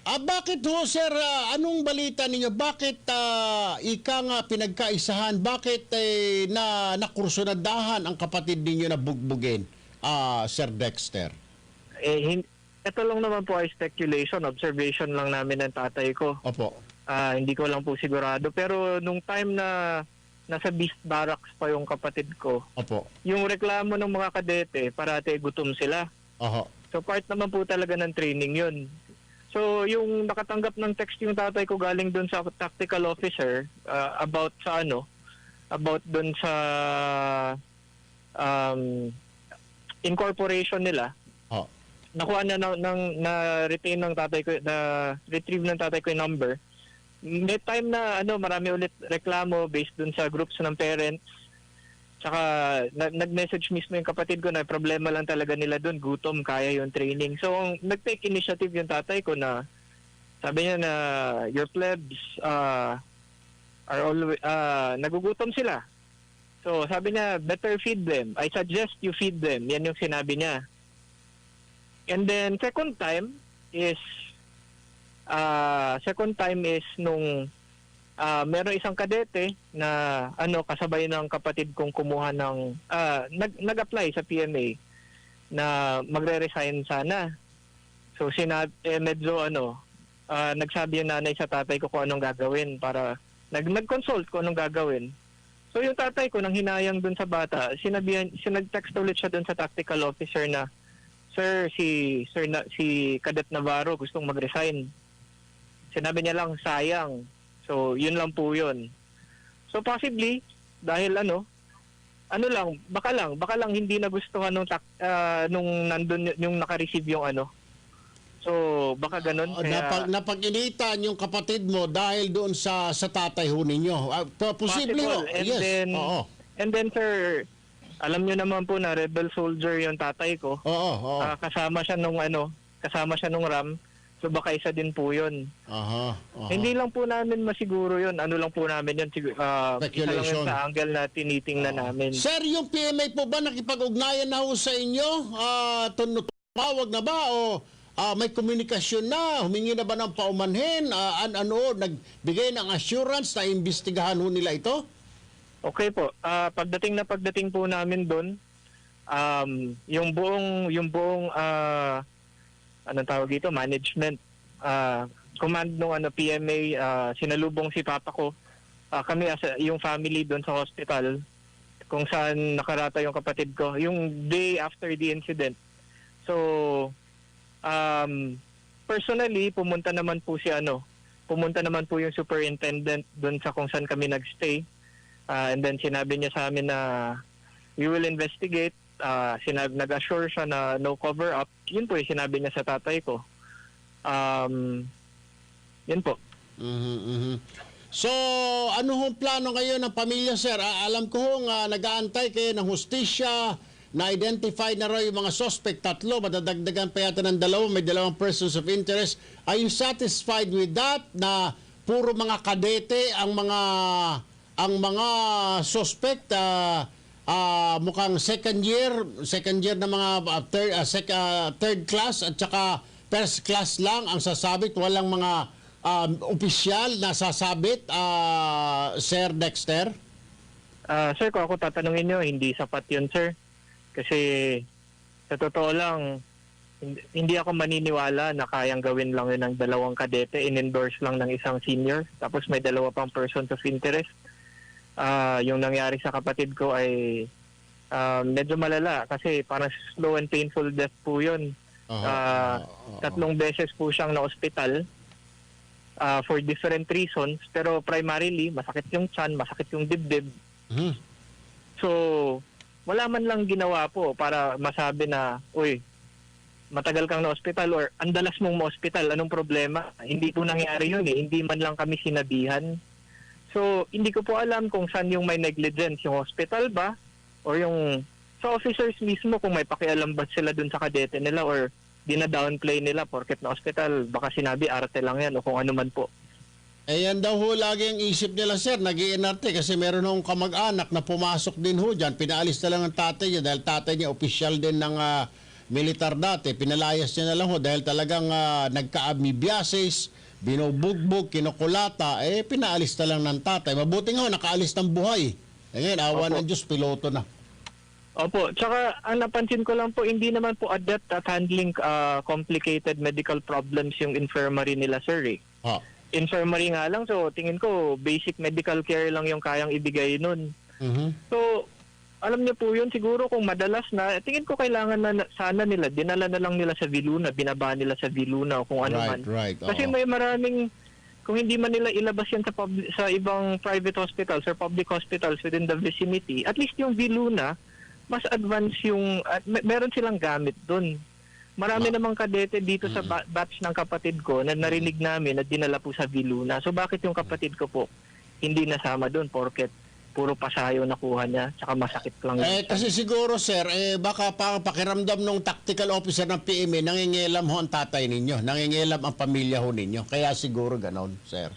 Bakit ho, sir? Anong balita ninyo? Bakit ika nga pinagkaisahan? Bakit nakursunadahan ang kapatid ninyo na bugbugin, Sir Dexter? Ito lang naman po ay speculation, observation lang namin ng tatay ko. Opo. Hindi ko lang po sigurado. Pero nung time na nasa Beast Barracks pa yung kapatid ko, opo, yung reklamo ng mga kadete, parati gutom sila. Oho. So part naman po talaga ng training yun. So yung nakatanggap ng text yung tatay ko galing doon sa tactical officer about doon sa incorporation nila. nakuha na retain ng tatay ko, na retrieve ng tatay ko yung number. May time na marami ulit reklamo based dun sa groups ng parents. Tsaka nag-message mismo yung kapatid ko na problema lang talaga nila dun, gutom, kaya yung training. So nag-take initiative yung tatay ko na sabi niya na your plebs are always nagugutom sila. So sabi niya, better feed them. I suggest you feed them. Yan yung sinabi niya. And then second time is nung meron isang kadete na kasabay ng kapatid kong kumuha ng nag-apply sa PMA na magre-resign sana. So medyo nagsabi yung nanay sa tatay ko kung anong gagawin para nag-consult ko anong gagawin. So yung tatay ko nang hinayang dun sa bata, sinag-text ulit siya dun sa tactical officer na, Sir, si Cadet Navarro gustong mag-resign. Sinabi niya lang, sayang. So, yun lang po yun. So, possibly, dahil baka lang hindi nagustuhan nung nandun yung naka-receive yung So, baka ganun. Napag-initan yung kapatid mo dahil doon sa tatay ho ninyo. Posible ho. Yes. And then, sir, alam nyo naman po na rebel soldier yung tatay ko. Kasama siya nung RAM. So baka isa din po yun. Hindi lang po namin masiguro yun. Ano lang po namin yun. Isa lang yun sa angle na tinitingnan namin. Sir, yung PMA po ba nakipag-ugnayan na ho sa inyo? Tumawag na ba? O may komunikasyon na? Humingi na ba ng paumanhin? Nagbigay ng assurance na imbestigahan ho nila ito? Okay po. Pagdating po namin doon, yung buong anong tawag dito, management, command ng PMA, sinalubong si papa ko. Kami yung family doon sa hospital kung saan nakarata yung kapatid ko yung day after the incident. So personally pumunta naman po yung superintendent doon sa kung saan kami nagstay. And then sinabi niya sa amin na we will investigate. Nag-assure siya na no cover-up. Yun po yung sinabi niya sa tatay ko. Yun po. So, ano hong plano ngayon ng pamilya, sir? Alam ko hong nag-aantay kayo ng hustisya, na-identify na raw yung mga suspect, 3, madadagdagan pa yata ng 2, may 2 persons of interest. Are you satisfied with that, na puro mga kadete ang mga suspect, mukhang second year na mga third class at saka first class lang ang sasabit, walang mga opisyal na sasabit, Sir Dexter? Sir, kung ako tatanungin nyo, hindi sapat yun, sir. Kasi sa totoo lang, hindi ako maniniwala na kayang gawin lang yun ng 2 kadete, in-endorse lang ng isang senior, tapos may 2 pang persons of interest. Yung nangyari sa kapatid ko ay medyo malala kasi parang slow and painful death po yun. 3 beses po siyang na-hospital for different reasons, pero primarily masakit yung tiyan, masakit yung dibdib. So wala man lang ginawa po para masabi na, uy, matagal kang na-hospital or andalas mong ma-hospital, anong problema? Hindi po nangyari yun hindi man lang kami sinabihan. So, hindi ko po alam kung saan yung may negligence, yung hospital ba or yung sa officers mismo kung may pakialam ba sila dun sa kadete nila or dina-downplay nila porket na hospital, baka sinabi arte lang yan o kung ano man po. Yan daw ho lagi ang isip nila, sir, nag-iinarte kasi meron hong kamag-anak na pumasok din ho dyan, pinaalis na lang ang tatay niya dahil tatay niya opisyal din ng militar dati, pinalayas niya na lang ho dahil talagang nagka-amoebiasis, binubugbog, kinukulata, pinaalis na lang ng tatay. Mabuti nga, nakaalis ng buhay. Ngayon, awa ng Diyos, piloto na. Opo, tsaka ang napansin ko lang po, hindi naman po adept at handling complicated medical problems yung infirmary nila, sir. Infirmary nga lang, so tingin ko, basic medical care lang yung kayang ibigay nun. So, alam niyo po yun, siguro kung madalas na, tingin ko kailangan na sana nila, dinala na lang nila sa Viluna, binaba nila sa Viluna o kung ano man. Kasi may maraming, kung hindi man nila ilabas yan sa ibang private hospitals or public hospitals within the vicinity, at least yung Viluna, mas advanced yung, meron silang gamit dun. marami namang kadete dito sa batch ng kapatid ko na narinig namin at dinala po sa Viluna. So bakit yung kapatid ko po hindi nasama doon porket puro pasayo nakuha niya tsaka masakit lang yun. Kasi siguro sir, baka pakiramdam ng tactical officer ng PMA, nangingilam ho ang tatay ninyo, nangingilam ang pamilya ho ninyo. Kaya siguro ganon, sir.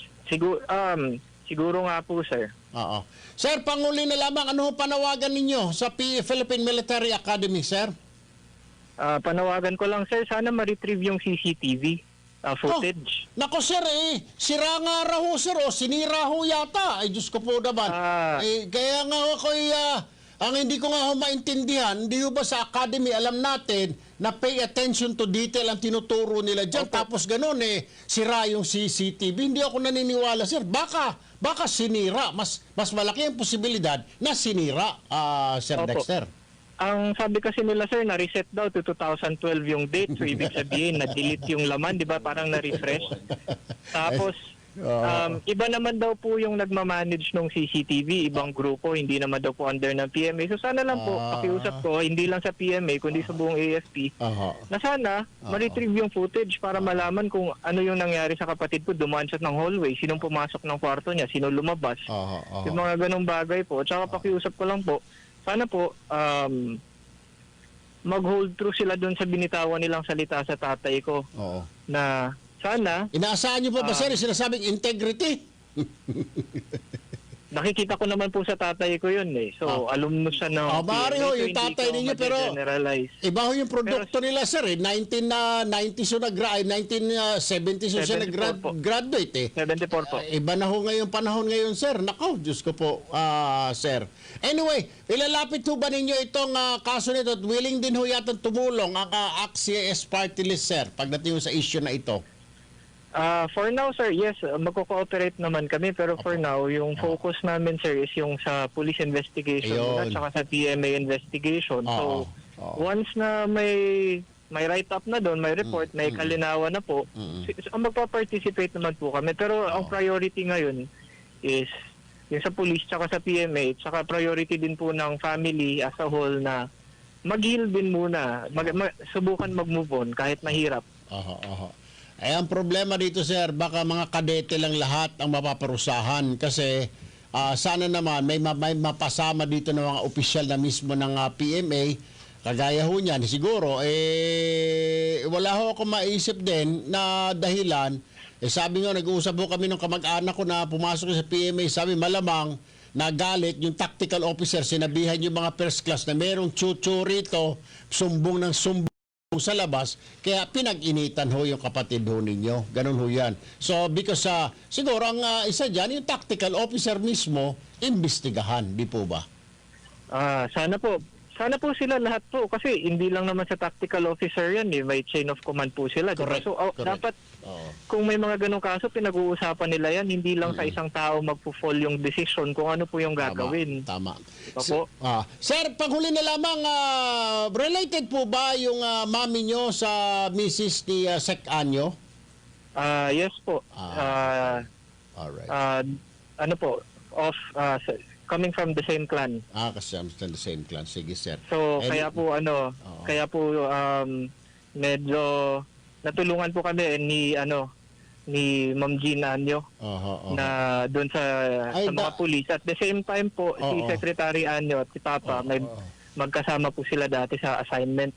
Siguro nga po, sir. Oo. Sir, panguli na lamang, ano ho panawagan ninyo sa Philippine Military Academy, sir? Panawagan ko lang, sir, sana ma-retrieve yung CCTV footage. Nako, sir, sira nga raw ho, sir, sinira ho yata. Ay, Diyos ko po naman. Kaya nga ako, ang hindi ko nga ho maintindihan, hindi ho ba sa academy, alam natin, na pay attention to detail ang tinuturo nila dyan. Tapos ganun, sira yung CCTV. Hindi ako naniniwala, sir. Baka sinira. Mas malaki ang posibilidad na sinira, Sir Dexter. Ang sabi kasi nila, sir, na-reset daw to 2012 yung date. So, ibig sabihin, na-delete yung laman, di ba? Parang na-refresh. Tapos, iba naman daw po yung nagmamanage ng CCTV, ibang grupo, hindi naman daw po under ng PMA. So, sana lang po, pakiusap ko, hindi lang sa PMA, kundi sa buong AFP, na sana, ma-retrieve yung footage para malaman kung ano yung nangyari sa kapatid ko. Dumaan siya ng hallway, sinong pumasok ng kwarto niya, sino lumabas. Yung mga ganong bagay po. Tsaka pakiusap ko lang po, sana po, mag-hold through sila doon sa binitawan nilang salita sa tatay ko. Na sana... Inaasahan niyo pa ba, sir, sinasabing integrity? Nakikita ko naman po sa tatay ko yun So, alumnus siya ng... Bari ho, yung tatay ninyo, pero iba ho yung produkto nila, sir. 1990s o 1970s o siya nag-graduate 74 po. Iba na ho ngayong panahon ngayon, sir. Nako, Diyos ko po, sir. Anyway, ilalapit ho ba ninyo itong kaso nito at willing din ho yata tumulong ang ACT-CIS party list, sir, pagdating sa issue na ito? For now, sir, yes, magko-cooperate naman kami. Pero for now, yung focus namin, sir, is yung sa police investigation at saka sa PMA investigation. So, once na may write-up na doon, may report, may kalinawan na po, magpa-participate naman po kami. Pero ang priority ngayon is yung sa police tsaka sa PMA, tsaka priority din po ng family as a whole na mag-heal din muna, subukan mag-move on kahit mahirap. Ang problema dito, sir, baka mga kadete lang lahat ang mapaparusahan kasi sana naman may mapasama dito ng mga opisyal na mismo ng PMA, kagaya ho niyan. Siguro, wala ho ako maisip din na dahilan. Sabi nga, nag-uusap ho kami ng kamag-anak ko na pumasok sa PMA, sabi malamang nagalit yung tactical officer, sinabihan yung mga first class na merong chuchu rito, sumbong ng sumbong sa labas, kaya pinag-initan ho yung kapatid ho ninyo. Ganun ho yan. So, because siguro ang isa dyan, yung tactical officer mismo, imbestigahan, di po ba? Sana po. Sana po sila lahat po. Kasi hindi lang naman sa tactical officer yan. May chain of command po sila. Correct. So, dapat, kung may mga ganong kaso, pinag-uusapan nila yan. Hindi lang sa isang tao magpo-fall yung decision kung ano po yung gagawin. Tama. Opo. Sir, panghuli na lamang, related po ba yung mami nyo sa Mrs. ni Sec Anyo? Yes po. Alright. Ano po, coming from the same clan. Kasi I'm from the same clan. Sige, sir. So, kaya po medyo natulungan po kami ni Ma'am Jean Anyo na doon sa mga pulis. At the same time po, si Secretary Anyo at si Papa, magkasama po sila dati sa assignment.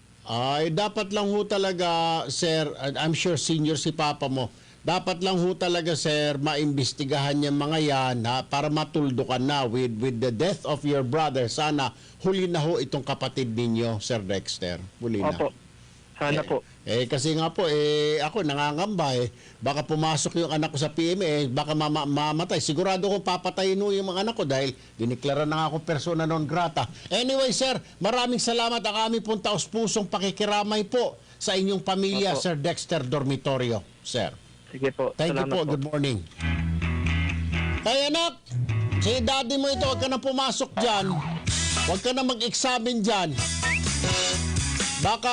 Dapat lang ho talaga, sir, I'm sure senior si Papa mo, dapat lang ho talaga, sir, maimbestigahan yung mga yan para matuldukan na with the death of your brother. Sana huli na ho itong kapatid ninyo, Sir Dexter. Huli na. Opo. Sana po. Kasi nga po, ako nangangamba baka pumasok yung anak ko sa PMA, baka mamatay. Sigurado kong papatayin ho yung mga anak ko dahil diniklara na ako persona non grata. Anyway, sir, maraming salamat ang aming pong taos-pusong pakikiramay po sa inyong pamilya, Sir Dexter Dormitorio, sir. Sige po. Thank you po. Good morning. Kaya anak, si daddy mo ito, huwag ka na pumasok dyan. Huwag ka na mag-examine dyan. Baka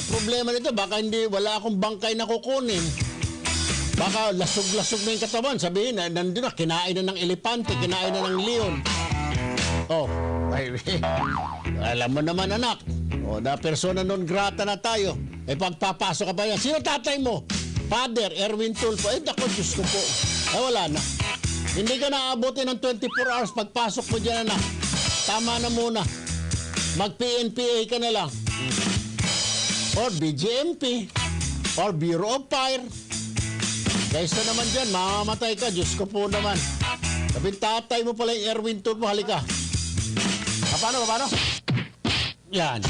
problema nito, baka wala akong bangkay na kukunin. Baka lasog-lasog na yung katawan. Sabihin, nandun na, kinain na ng elepante, kinain na ng leon. Alam mo naman, anak. O, na persona non grata na tayo. Eh, pagpapasok ka pa yan. Sino tatay mo? Father, Erwin Tulfo. Eh, naku, Diyos ko po. Eh, wala na. Hindi ka naabutin ng 24 hours. Pagpasok mo dyan na. Tama na muna. Mag-PNPA ka na lang. Or BGMP. Or Bureau of Fire. Kaysa naman dyan, mamamatay ka. Diyos ko po naman. Sabi, tatay mo pala yung Erwin Tulfo. Halika. Paano? Yan.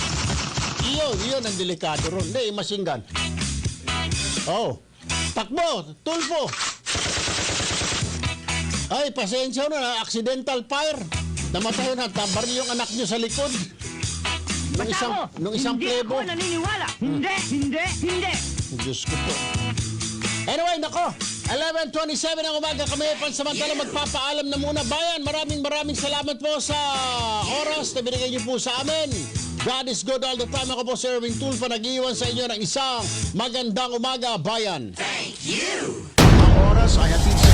Iyon ang delikado ron. Hindi, machine gun. Oh. Takbo, Tulfo. Ay, pasensya na. Accidental fire. Namatay na. Tabar yung anak nyo sa likod. Nung isang plebo. Hindi ako naniniwala. Hindi. Diyos ko po. Anyway, nako. 11:27 ang umaga kami. Pansamantala magpapaalam na muna. Bayan, maraming salamat po sa oras na binigay niyo po sa amin. God is good all the time. Ako po si Erwin Tulfo, nag-iwan sa inyo ng isang magandang umaga, bayan. Ang oras ay hatid sa